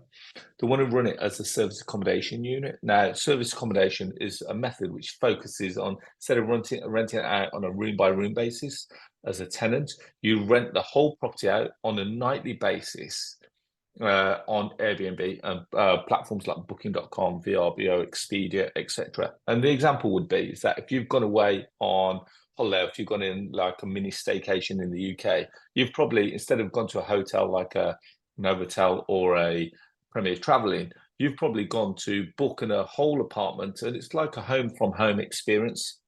they want to run it as a service accommodation unit. Now, service accommodation is a method which focuses on, instead of renting it out on a room-by-room basis as a tenant, you rent the whole property out on a nightly basis on Airbnb and platforms like Booking.com, VRBO, Expedia, etc. And the example would be is that if you've gone away on holiday, if you've gone in like a mini staycation in the UK, you've probably, instead of gone to a hotel like a Novotel or a Premier Travelling, you've probably gone to book in a whole apartment, and it's like a home from home experience.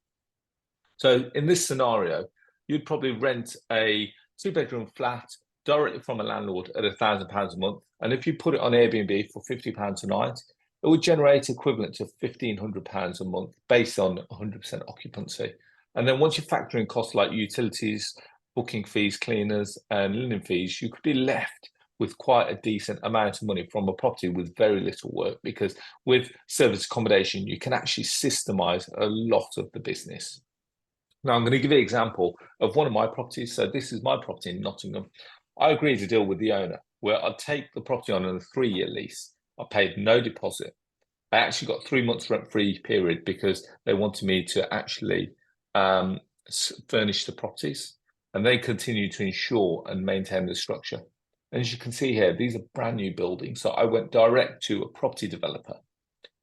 So in this scenario, you'd probably rent a 2-bedroom flat directly from a landlord at £1,000 a month. And if you put it on Airbnb for £50 a night, it would generate equivalent to £1,500 a month based on 100% occupancy. And then once you factor in costs like utilities, booking fees, cleaners, and linen fees, you could be left with quite a decent amount of money from a property with very little work, because with service accommodation, you can actually systemize a lot of the business. Now, I'm going to give you an example of one of my properties. So this is my property in Nottingham. I agreed to deal with the owner where I'd take the property on a 3-year lease. I paid no deposit. I actually got 3 months rent-free period because they wanted me to actually furnish the properties, and they continue to insure and maintain the structure. And as you can see here, these are brand new buildings. So I went direct to a property developer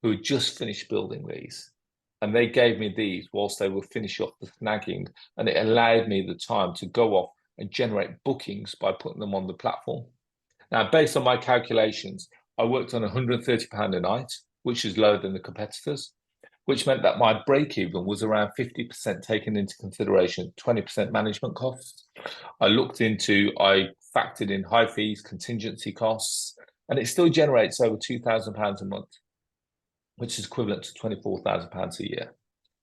who had just finished building these. And they gave me these whilst they were finishing off the snagging. And it allowed me the time to go off and generate bookings by putting them on the platform. Now, based on my calculations, I worked on £130 a night, which is lower than the competitors, which meant that my break-even was around 50% taken into consideration, 20% management costs. I factored in high fees, contingency costs, and it still generates over £2,000 a month, which is equivalent to £24,000 a year.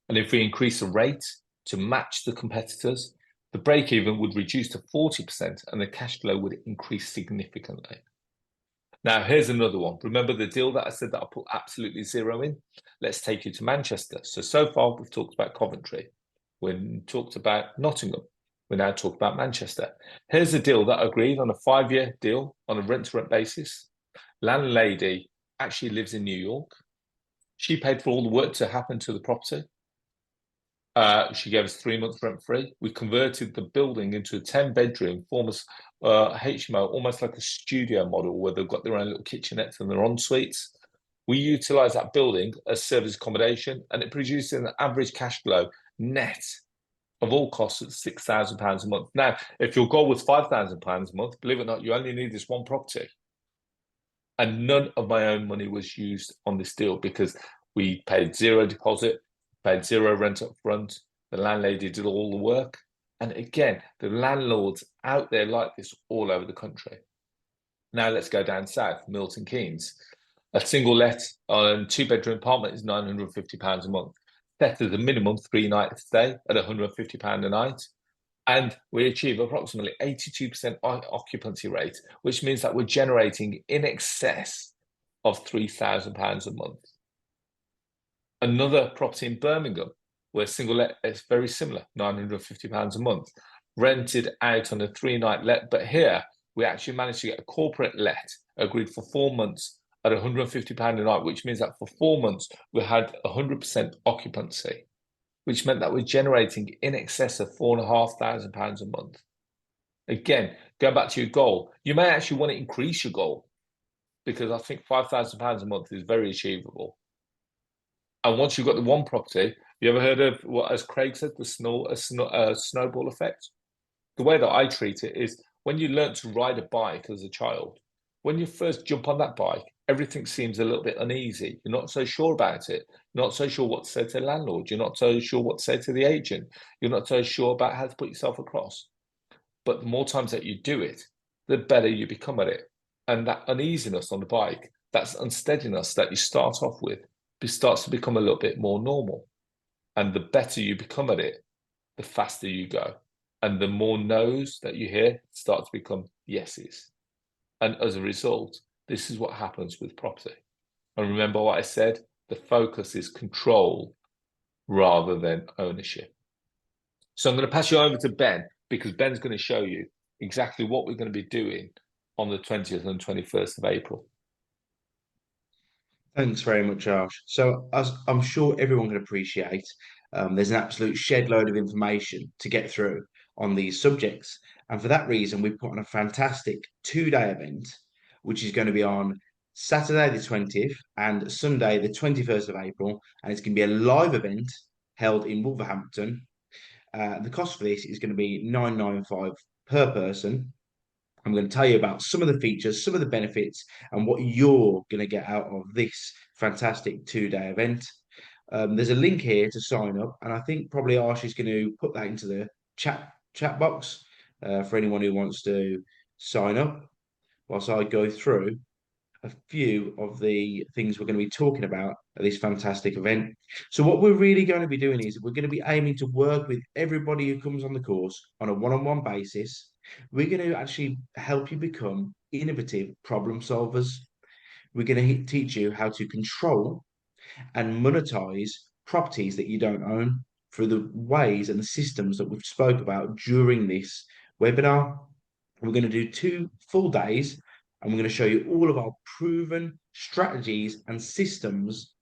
And if we increase the rate to match the competitors, the break-even would reduce to 40% and the cash flow would increase significantly. Now, here's another one. Remember the deal that I said that I put absolutely zero in? Let's take you to Manchester. So far, we've talked about Coventry. We've talked about Nottingham. We now talk about Manchester. Here's a deal that I agreed on, a 5-year deal on a rent-to-rent basis. Landlady actually lives in New York. She paid for all the work to happen to the property. She gave us 3 months rent-free. We converted the building into a 10-bedroom, former HMO, almost like a studio model where they've got their own little kitchenettes and their en-suites. We utilised that building as service accommodation, and it produced an average cash flow net of all costs at £6,000 a month. Now, if your goal was £5,000 a month, believe it or not, you only need this one property. And none of my own money was used on this deal because We paid zero deposit, paid zero rent up front. The landlady did all the work. And again, the landlords out there like this all over the country. Now let's go down south, Milton Keynes. A single let on 2-bedroom apartment is £950 a month. Set as a minimum 3-night stay at £150 a night. And we achieve approximately 82% occupancy rate, which means that we're generating in excess of £3,000 a month. Another property in Birmingham, where single let is very similar, £950 a month, rented out on a 3-night let. But here we actually managed to get a corporate let agreed for 4 months at £150 a night, which means that for 4 months we had 100% occupancy, which meant that we're generating in excess of £4,500 a month. Again, going back to your goal, you may actually want to increase your goal, because I think £5,000 a month is very achievable. And once you've got the one property, you ever heard of what, as Craig said, the snowball effect? The way that I treat it is, when you learn to ride a bike as a child, when you first jump on that bike, everything seems a little bit uneasy. You're not so sure about it. You're not so sure what to say to the landlord. You're not so sure what to say to the agent. You're not so sure about how to put yourself across. But the more times that you do it, the better you become at it. And that uneasiness on the bike, that's unsteadiness that you start off with, starts to become a little bit more normal. And the better you become at it, the faster you go. And the more no's that you hear start to become yeses. And as a result, this is what happens with property. And remember what I said, the focus is control rather than ownership. So I'm going to pass you over to Ben, because Ben's going to show you exactly what we're going to be doing on the 20th and 21st of April. Thanks very much, Arsh. So, as I'm sure everyone can appreciate, there's an absolute shed load of information to get through on these subjects. And for that reason, we've put on a fantastic 2-day event, which is going to be on Saturday the 20th and Sunday the 21st of April. And it's going to be a live event held in Wolverhampton. The cost for this is going to be £995 per person. I'm going to tell you about some of the features, some of the benefits, and what you're going to get out of this fantastic 2-day event. There's a link here to sign up, and I think probably Arsh is going to put that into the chat box for anyone who wants to sign up, whilst I go through a few of the things we're going to be talking about at this fantastic event. So what we're really going to be doing is we're going to be aiming to work with everybody who comes on the course on a one-on-one basis. We're going to actually help you become innovative problem solvers. We're going to teach you how to control and monetize properties that you don't own through the ways and the systems that we've spoke about during this webinar. We're going to do 2 full days, and we're going to show you all of our proven strategies and systems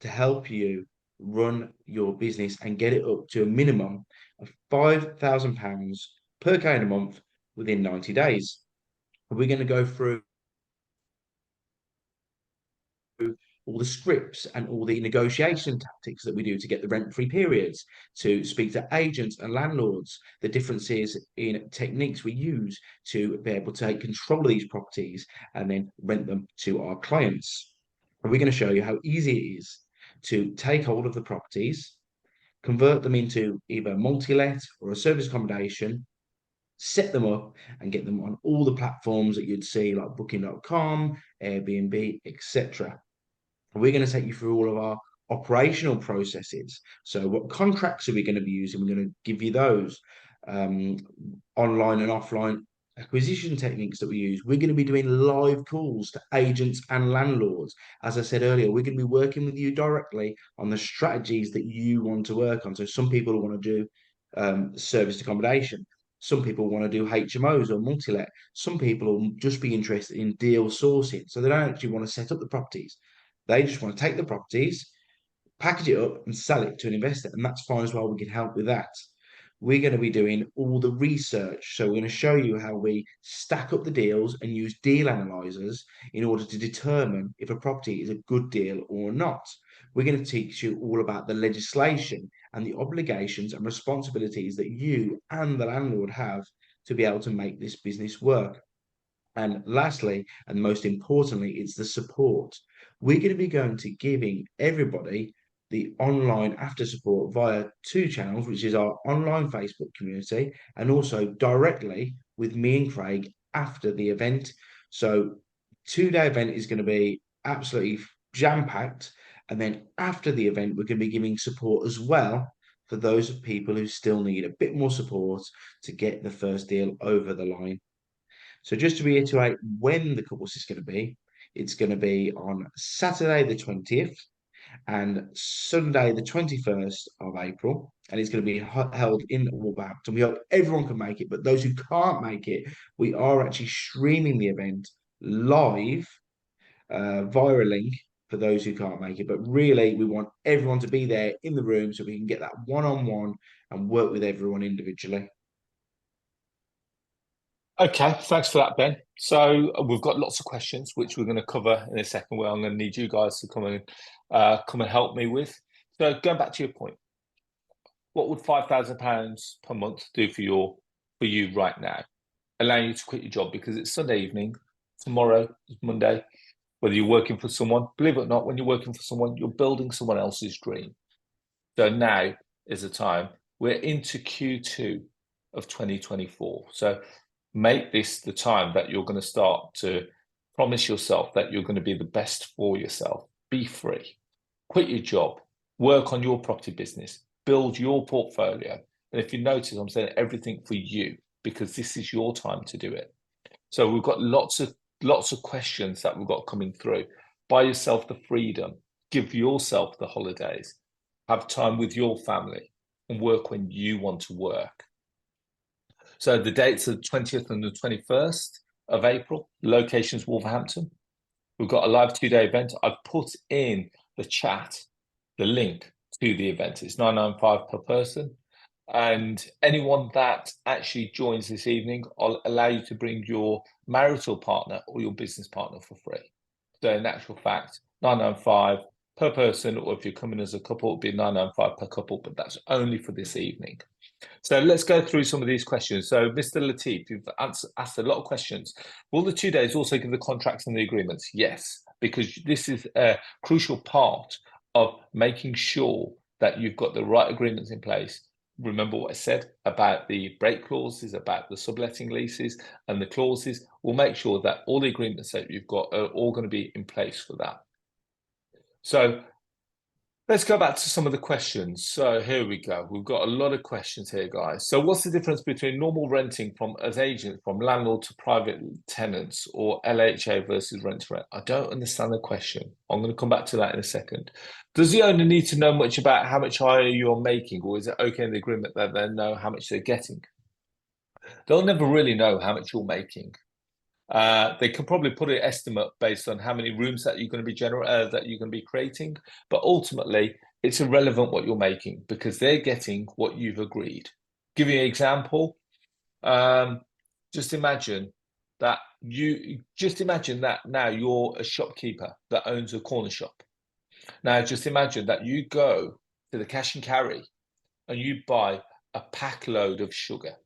to help you run your business and get it up to a minimum of £5,000 per K in a month within 90 days. We're going to go through all the scripts and all the negotiation tactics that we do to get the rent-free periods, to speak to agents and landlords, the differences in techniques we use to be able to take control of these properties and then rent them to our clients. And we're going to show you how easy it is to take hold of the properties, convert them into either multi-let or a service accommodation, set them up and get them on all the platforms that you'd see, like booking.com, Airbnb, etc. We're going to take you through all of our operational processes. So what contracts are we going to be using? We're going to give you those online and offline acquisition techniques that we use. We're going to be doing live calls to agents and landlords. As I said earlier, we're going to be working with you directly on the strategies that you want to work on. So some people want to do serviced accommodation. Some people want to do HMOs or multi-let. Some people will just be interested in deal sourcing. So they don't actually want to set up the properties. They just want to take the properties, package it up, and sell it to an investor. And that's fine as well. We can help with that. We're going to be doing all the research. So we're going to show you how we stack up the deals and use deal analyzers in order to determine if a property is a good deal or not. We're going to teach you all about the legislation and the obligations and responsibilities that you and the landlord have to be able to make this business work. And lastly, and most importantly, it's the support. We're going to be going to giving everybody the online after support via two channels, which is our online Facebook community and also directly with me and Craig after the event. So 2-day event is going to be absolutely jam-packed. And then after the event, we're going to be giving support as well for those people who still need a bit more support to get the first deal over the line. So just to reiterate when the course is going to be, it's going to be on Saturday the 20th and Sunday the 21st of April, and it's going to be held in Wolverhampton. We hope everyone can make it, but those who can't make it, we are actually streaming the event live via a link for those who can't make it. But really, we want everyone to be there in the room so we can get that one-on-one and work with everyone individually. Okay, thanks for that, Ben. So we've got lots of questions which we're going to cover in a second. Where I'm going to need you guys to come and help me with. So going back to your point, what would £5,000 per month do for you right now? Allowing you to quit your job because it's Sunday evening, tomorrow is Monday. Whether you're working for someone, believe it or not, when you're working for someone, you're building someone else's dream. So now is the time. We're into Q2 of 2024. So make this the time that you're going to start to promise yourself that you're going to be the best for yourself. Be free. Quit your job. Work on your property business. Build your portfolio. And if you notice, I'm saying everything for you because this is your time to do it. So we've got lots of questions that we've got coming through. Buy yourself the freedom. Give yourself the holidays. Have time with your family and work when you want to work. So the dates are the 20th and the 21st of April. Locations Wolverhampton. We've got a live 2-day event. I've put in the chat the link to the event. It's £995 per person. And anyone that actually joins this evening, I'll allow you to bring your marital partner or your business partner for free. So in actual fact, £995 per person, or if you're coming as a couple, it'll be £995 per couple, but that's only for this evening. So let's go through some of these questions. So Mr. Latif, you've asked a lot of questions. Will the 2 days also give the contracts and the agreements? Yes, because this is a crucial part of making sure that you've got the right agreements in place. Remember what I said about the break clauses, about the subletting leases and the clauses. We'll make sure that all the agreements that you've got are all going to be in place for that. So let's go back to some of the questions. So here we go. We've got a lot of questions here, guys. So what's the difference between normal renting as agents from landlord to private tenants or LHA versus rent to rent? I don't understand the question. I'm going to come back to that in a second. Does the owner need to know much about how much hire you're making, or is it okay in the agreement that they know how much they're getting? They'll never really know how much you're making. They can probably put an estimate based on how many rooms that you're going to be creating, but ultimately it's irrelevant what you're making because they're getting what you've agreed. Give you an example. Just imagine that now you're a shopkeeper that owns a corner shop. Now just imagine that you go to the cash and carry and you buy a pack load of sugar.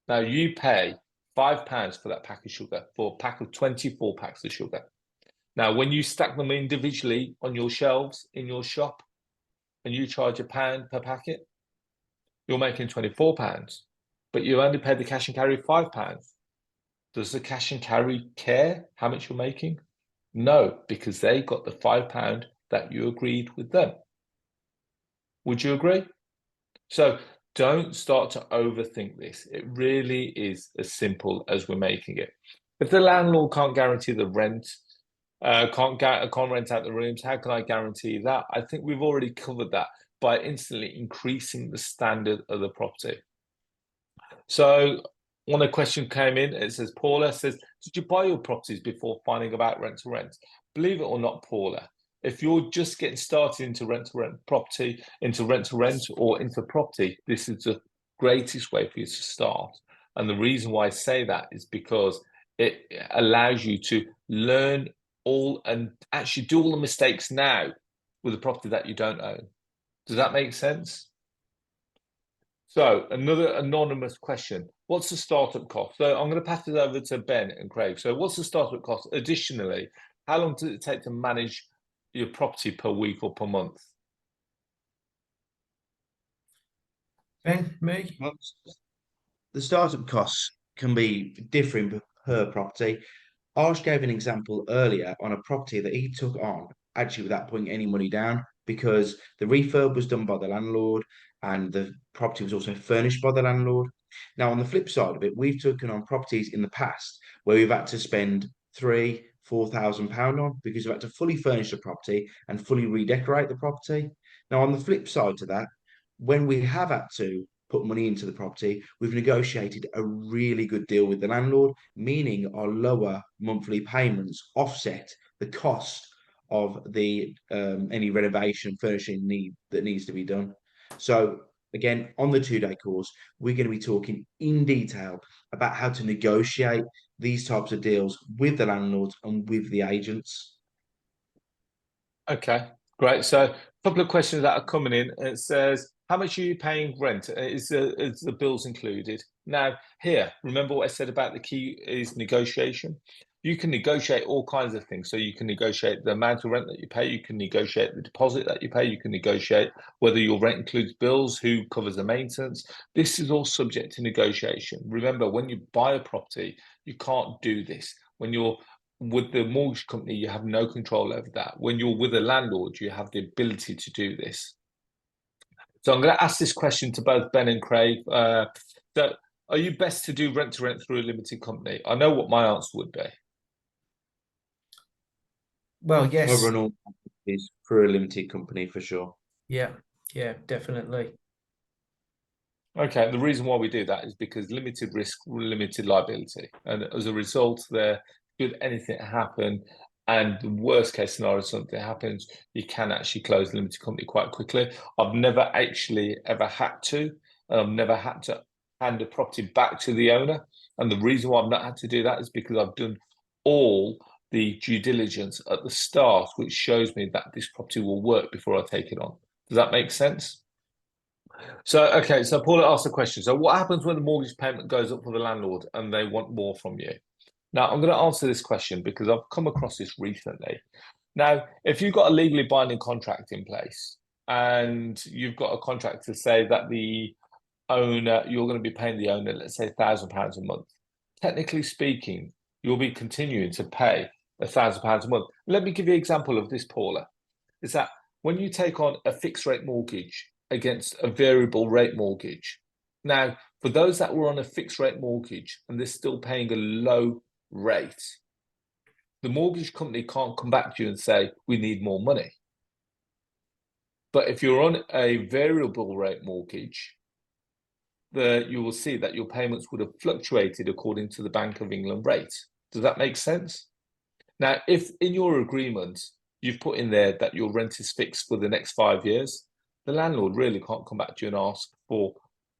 Now you pay £5 for that pack of sugar, for a pack of 24 packs of sugar. Now, when you stack them individually on your shelves in your shop and you charge £1 per packet, you're making £24, but you only pay the cash and carry £5. Does the cash and carry care how much you're making? No, because they got the £5 that you agreed with them. Would you agree? So don't start to overthink this. It really is as simple as we're making it. If the landlord can't guarantee the rent, can't rent out the rooms, how can I guarantee that? I think we've already covered that by instantly increasing the standard of the property. So one of the questions came in, it says, Paula says, did you buy your properties before finding about rent to rent? Believe it or not, Paula, if you're just getting started into rent to rent property, into rent to rent or into property, this is the greatest way for you to start. And the reason why I say that is because it allows you to learn all and actually do all the mistakes now with a property that you don't own. Does that make sense? So another anonymous question. What's the startup cost? So I'm going to pass it over to Ben and Craig. So what's the startup cost? Additionally, how long does it take to manage your property per week or per month? Ben, me? Well, the startup costs can be differing per property. Arsh gave an example earlier on a property that he took on actually without putting any money down because the refurb was done by the landlord and the property was also furnished by the landlord. Now, on the flip side of it, we've taken on properties in the past where we've had to spend three, £4,000 on because we've had to fully furnish the property and fully redecorate the property. Now, on the flip side to that, when we have had to put money into the property, we've negotiated a really good deal with the landlord, meaning our lower monthly payments offset the cost of the any renovation furnishing that needs to be done. So again, on the 2-day course, we're going to be talking in detail about how to negotiate these types of deals with the landlords and with the agents. Okay, great. So a couple of questions that are coming in. It says, how much are you paying rent? Is the bills included? Now, here, remember what I said about the key is negotiation. You can negotiate all kinds of things. So you can negotiate the amount of rent that you pay. You can negotiate the deposit that you pay. You can negotiate whether your rent includes bills, who covers the maintenance. This is all subject to negotiation. Remember, when you buy a property, you can't do this. When you're with the mortgage company, you have no control over that. When you're with a landlord, you have the ability to do this. So I'm going to ask this question to both Ben and Craig. So are you best to do rent to rent through a limited company? I know what my answer would be. Well, yes. I run all is through a limited company for sure. Yeah, definitely. Okay, the reason why we do that is because limited risk, limited liability. And as a result, there, should anything happen, and the worst case scenario, something happens, you can actually close the limited company quite quickly. I've never actually ever had to, and I've never had to hand a property back to the owner. And the reason why I've not had to do that is because I've done all the due diligence at the start, which shows me that this property will work before I take it on. Does that make sense? So, okay, so Paula asked a question. So what happens when the mortgage payment goes up for the landlord and they want more from you? Now, I'm going to answer this question because I've come across this recently. Now, if you've got a legally binding contract in place and you've got a contract to say that the owner, you're going to be paying the owner, let's say £1,000 a month, technically speaking, you'll be continuing to pay £1,000 a month. Let me give you an example of this, Paula. Is that when you take on a fixed rate mortgage against a variable rate mortgage. Now, for those that were on a fixed rate mortgage and they're still paying a low rate, the mortgage company can't come back to you and say, we need more money. But if you're on a variable rate mortgage, you will see that your payments would have fluctuated according to the Bank of England rate. Does that make sense? Now, if in your agreement, you've put in there that your rent is fixed for the next 5 years, the landlord really can't come back to you and ask for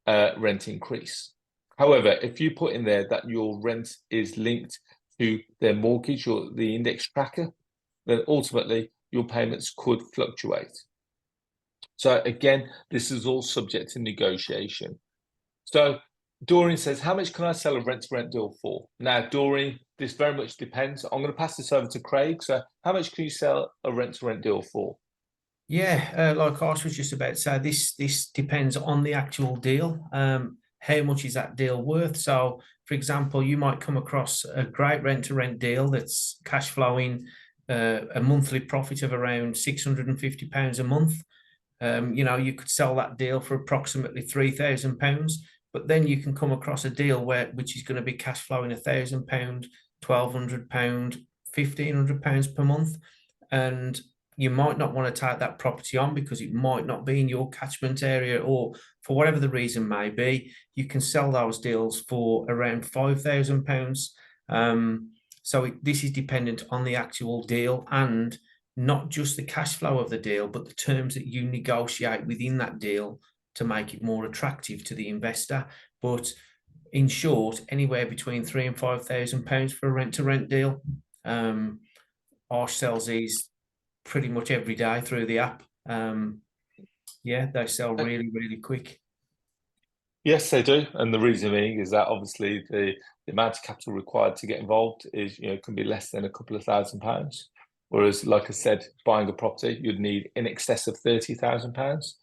a rent increase. However, if you put in there that your rent is linked to their mortgage or the index tracker, then ultimately your payments could fluctuate. So again, this is all subject to negotiation. So Doreen says, how much can I sell a rent-to-rent deal for? Now, Doreen, this very much depends. I'm going to pass this over to Craig. So how much can you sell a rent-to-rent deal for? Yeah, like Arsh was just about to say, this depends on the actual deal. How much is that deal worth? So, for example, you might come across a great rent-to-rent deal that's cash flowing a monthly profit of around £650 a month. You could sell that deal for approximately £3,000, but then you can come across a deal which is going to be cash flowing £1,000, £1,200, £1,500 per month, and you might not want to take that property on because it might not be in your catchment area, or for whatever the reason may be. You can sell those deals for around £5,000. So this is dependent on the actual deal and not just the cash flow of the deal, but the terms that you negotiate within that deal to make it more attractive to the investor. But in short, anywhere between £3,000 and £5,000 for a rent-to-rent deal. Arsh sells these pretty much every day through the app. Yeah, they sell really, really quick. Yes, they do. And the reason being is that obviously the amount of capital required to get involved is, can be less than a couple of £1,000. Whereas, like I said, buying a property, you'd need in excess of £30,000.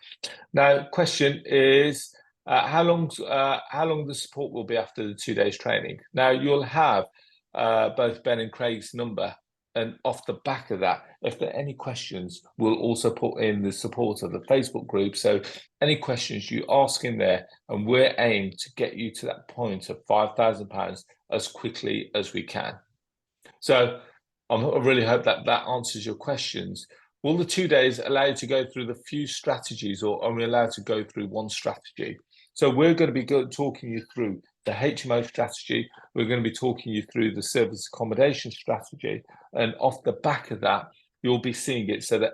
Now, question is, how long the support will be after the 2 days training? Now, you'll have both Ben and Craig's number, and off the back of that, if there are any questions, we'll also put in the support of the Facebook group. So any questions you ask in there, and we're aimed to get you to that point of £5,000 as quickly as we can. So I really hope that that answers your questions. Will the 2 days allow you to go through the few strategies, or are we allowed to go through one strategy? So we're going to be talking you through the HMO strategy. We're going to be talking you through the service accommodation strategy. And off the back of that, you'll be seeing it so that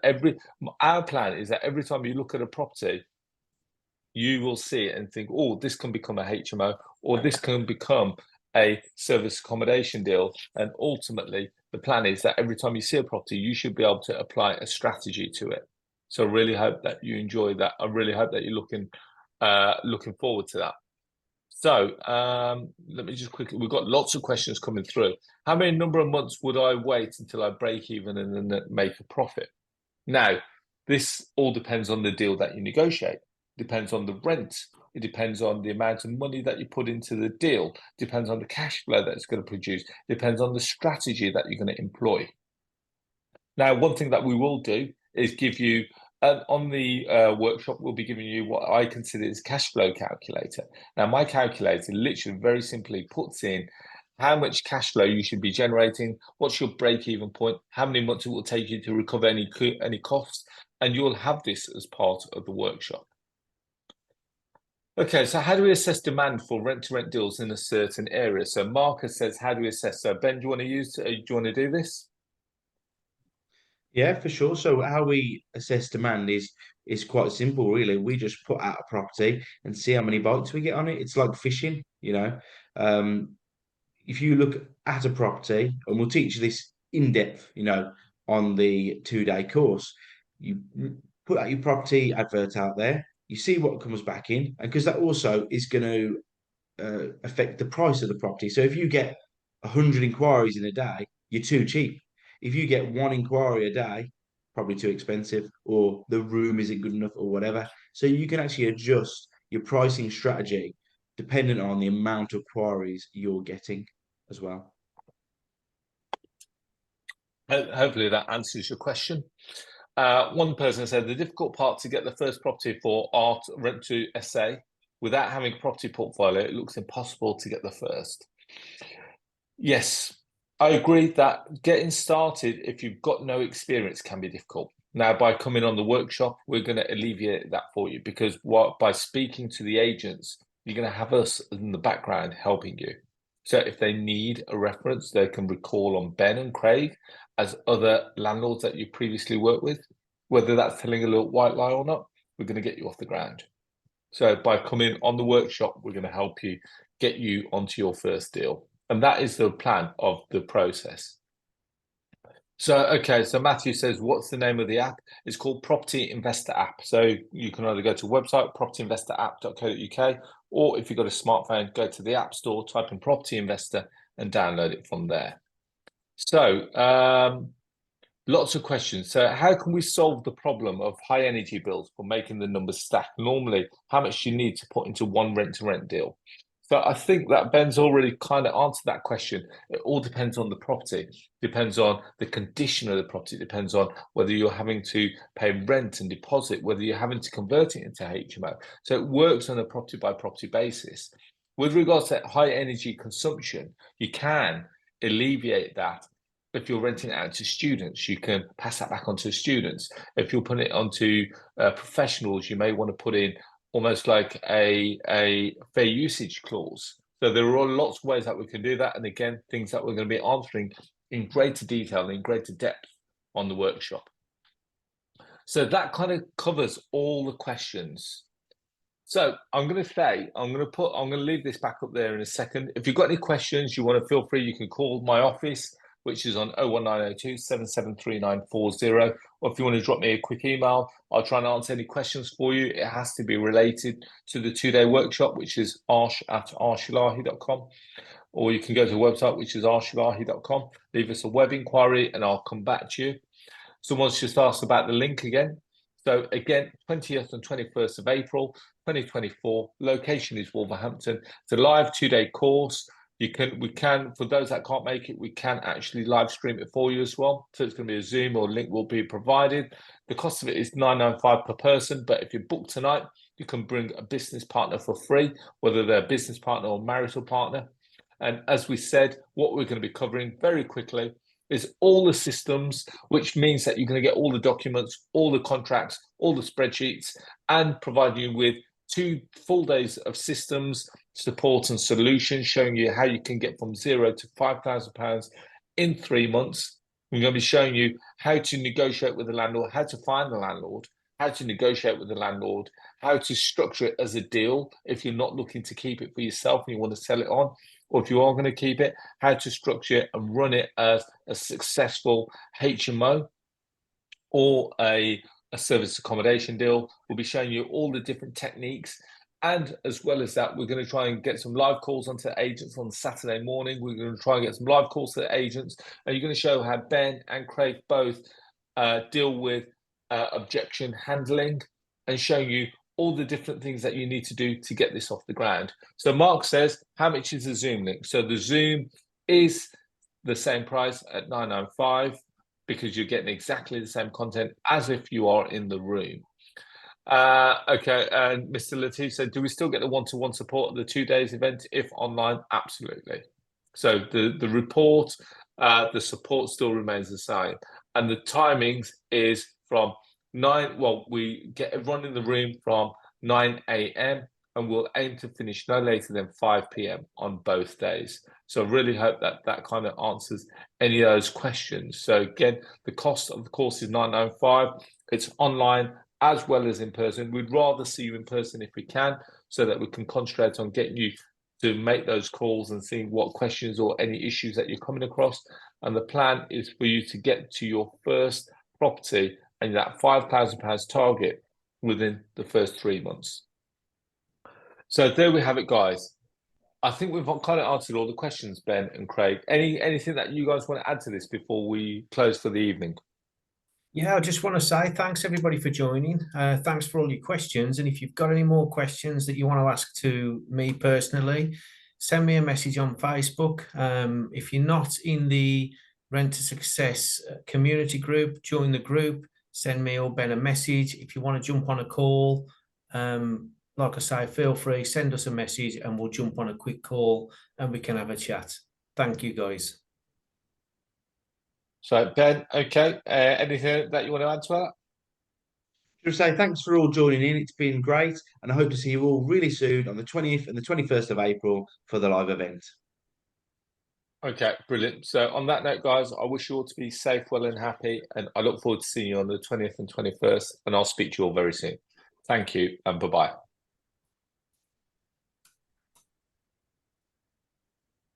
our plan is that every time you look at a property, you will see it and think, oh, this can become a HMO, or this can become a service accommodation deal. And ultimately, the plan is that every time you see a property, you should be able to apply a strategy to it. So I really hope that you enjoy that. I really hope that you're looking forward to that. So let me just quickly, we've got lots of questions coming through. How many number of months would I wait until I break even and then make a profit? Now, this all depends on the deal that you negotiate. Depends on the rent. It depends on the amount of money that you put into the deal. Depends on the cash flow that it's going to produce. Depends on the strategy that you're going to employ. Now, one thing that we will do is give you, on the workshop, we'll be giving you what I consider is cash flow calculator. Now, my calculator literally very simply puts in how much cash flow you should be generating, what's your break-even point, how many months it will take you to recover any costs, and you'll have this as part of the workshop. Okay, so how do we assess demand for rent-to-rent deals in a certain area? So Marcus says, how do we assess? So Ben, do you want to do this? Yeah, for sure. So how we assess demand is quite simple, really. We just put out a property and see how many bites we get on it. It's like fishing, you know. If you look at a property, and we'll teach you this in depth, on the 2 day course, you put out your property advert out there, you see what comes back in, and because that also is going to affect the price of the property. So if you get 100 inquiries in a day, you're too cheap. If you get one inquiry a day, probably too expensive, or the room isn't good enough, or whatever. So you can actually adjust your pricing strategy dependent on the amount of inquiries you're getting as well. Hopefully that answers your question. One person said the difficult part to get the first property for Art Rent to SA without having a property portfolio, it looks impossible to get the first. Yes, I agree that getting started, if you've got no experience, can be difficult. Now, by coming on the workshop, we're going to alleviate that for you, because by speaking to the agents, you're going to have us in the background helping you. So if they need a reference, they can recall on Ben and Craig as other landlords that you previously worked with. Whether that's telling a little white lie or not, we're going to get you off the ground. So by coming on the workshop, we're going to help you get you onto your first deal. And that is the plan of the process. So, okay, so Matthew says, what's the name of the app? It's called Property Investor App. So you can either go to website, propertyinvestораpp.co.uk, or if you've got a smartphone, go to the App Store, type in Property Investor and download it from there. So, lots of questions. So how can we solve the problem of high energy bills for making the numbers stack? Normally, how much do you need to put into one rent-to-rent deal? So I think that Ben's already kind of answered that question. It all depends on the property, depends on the condition of the property, depends on whether you're having to pay rent and deposit, whether you're having to convert it into HMO. So it works on a property by property basis. With regards to high energy consumption, you can alleviate that. If you're renting it out to students, you can pass that back on to students. If you're putting it onto professionals, you may want to put in almost like a fair usage clause. So there are lots of ways that we can do that. And again, things that we're going to be answering in greater detail, in greater depth on the workshop. So that kind of covers all the questions. So I'm going to leave this back up there in a second. If you've got any questions, you want to feel free, you can call my office. which is on 01902 773940. Or if you want to drop me a quick email, I'll try and answer any questions for you. It has to be related to the 2-day workshop, which is arsh@arshellahi.com. Or you can go to the website, which is arshellahi.com. Leave us a web inquiry and I'll come back to you. Someone's just asked about the link again. So again, 20th and 21st of April, 2024, location is Wolverhampton. It's a live 2-day course. We can, for those that can't make it, we can actually live stream it for you as well. So it's going to be a Zoom or link will be provided. The cost of it is £995 per person, but if you book tonight, you can bring a business partner for free, whether they're a business partner or marital partner. And as we said, what we're going to be covering very quickly is all the systems, which means that you're going to get all the documents, all the contracts, all the spreadsheets, and provide you with 2 full days of systems, support and solutions, showing you how you can get from £0 to £5,000 in 3 months. We're going to be showing you how to negotiate with the landlord, how to find the landlord, how to negotiate with the landlord, how to structure it as a deal if you're not looking to keep it for yourself and you want to sell it on, or if you are going to keep it, how to structure it and run it as a successful HMO or a service accommodation deal. We'll be showing you all the different techniques. And as well as that, we're going to try and get some live calls onto agents on Saturday morning. We're going to try and get some live calls to agents. And you're going to show how Ben and Craig both deal with objection handling and showing you all the different things that you need to do to get this off the ground. So Mark says, how much is the Zoom link? So the Zoom is the same price at £995 because you're getting exactly the same content as if you are in the room. Okay, and Mr. Latif said, do we still get the one-to-one support of the 2 days event if online? Absolutely. So the report, the support still remains the same. And the timings is from we get everyone in the room from 9 a.m. and we'll aim to finish no later than 5 p.m. on both days. So I really hope that kind of answers any of those questions. So again, the cost of the course is £995. It's online as well as in person. We'd rather see you in person if we can, so that we can concentrate on getting you to make those calls and seeing what questions or any issues that you're coming across. And the plan is for you to get to your first property and that £5,000 target within the first 3 months. So there we have it, guys. I think we've kind of answered all the questions, Ben and Craig. Anything that you guys want to add to this before we close for the evening? Yeah, I just want to say thanks everybody for joining. Thanks for all your questions. And if you've got any more questions that you want to ask to me personally, send me a message on Facebook. If you're not in the Rent to Success community group, join the group. Send me or Ben a message. If you want to jump on a call, like I say, feel free, send us a message and we'll jump on a quick call and we can have a chat. Thank you, guys. So Ben, okay, anything that you want to add to that? Just say thanks for all joining in. It's been great, and I hope to see you all really soon on the 20th and the 21st of April for the live event. Okay, brilliant. So on that note, guys, I wish you all to be safe, well and happy, and I look forward to seeing you on the 20th and 21st, and I'll speak to you all very soon. Thank you, and bye-bye.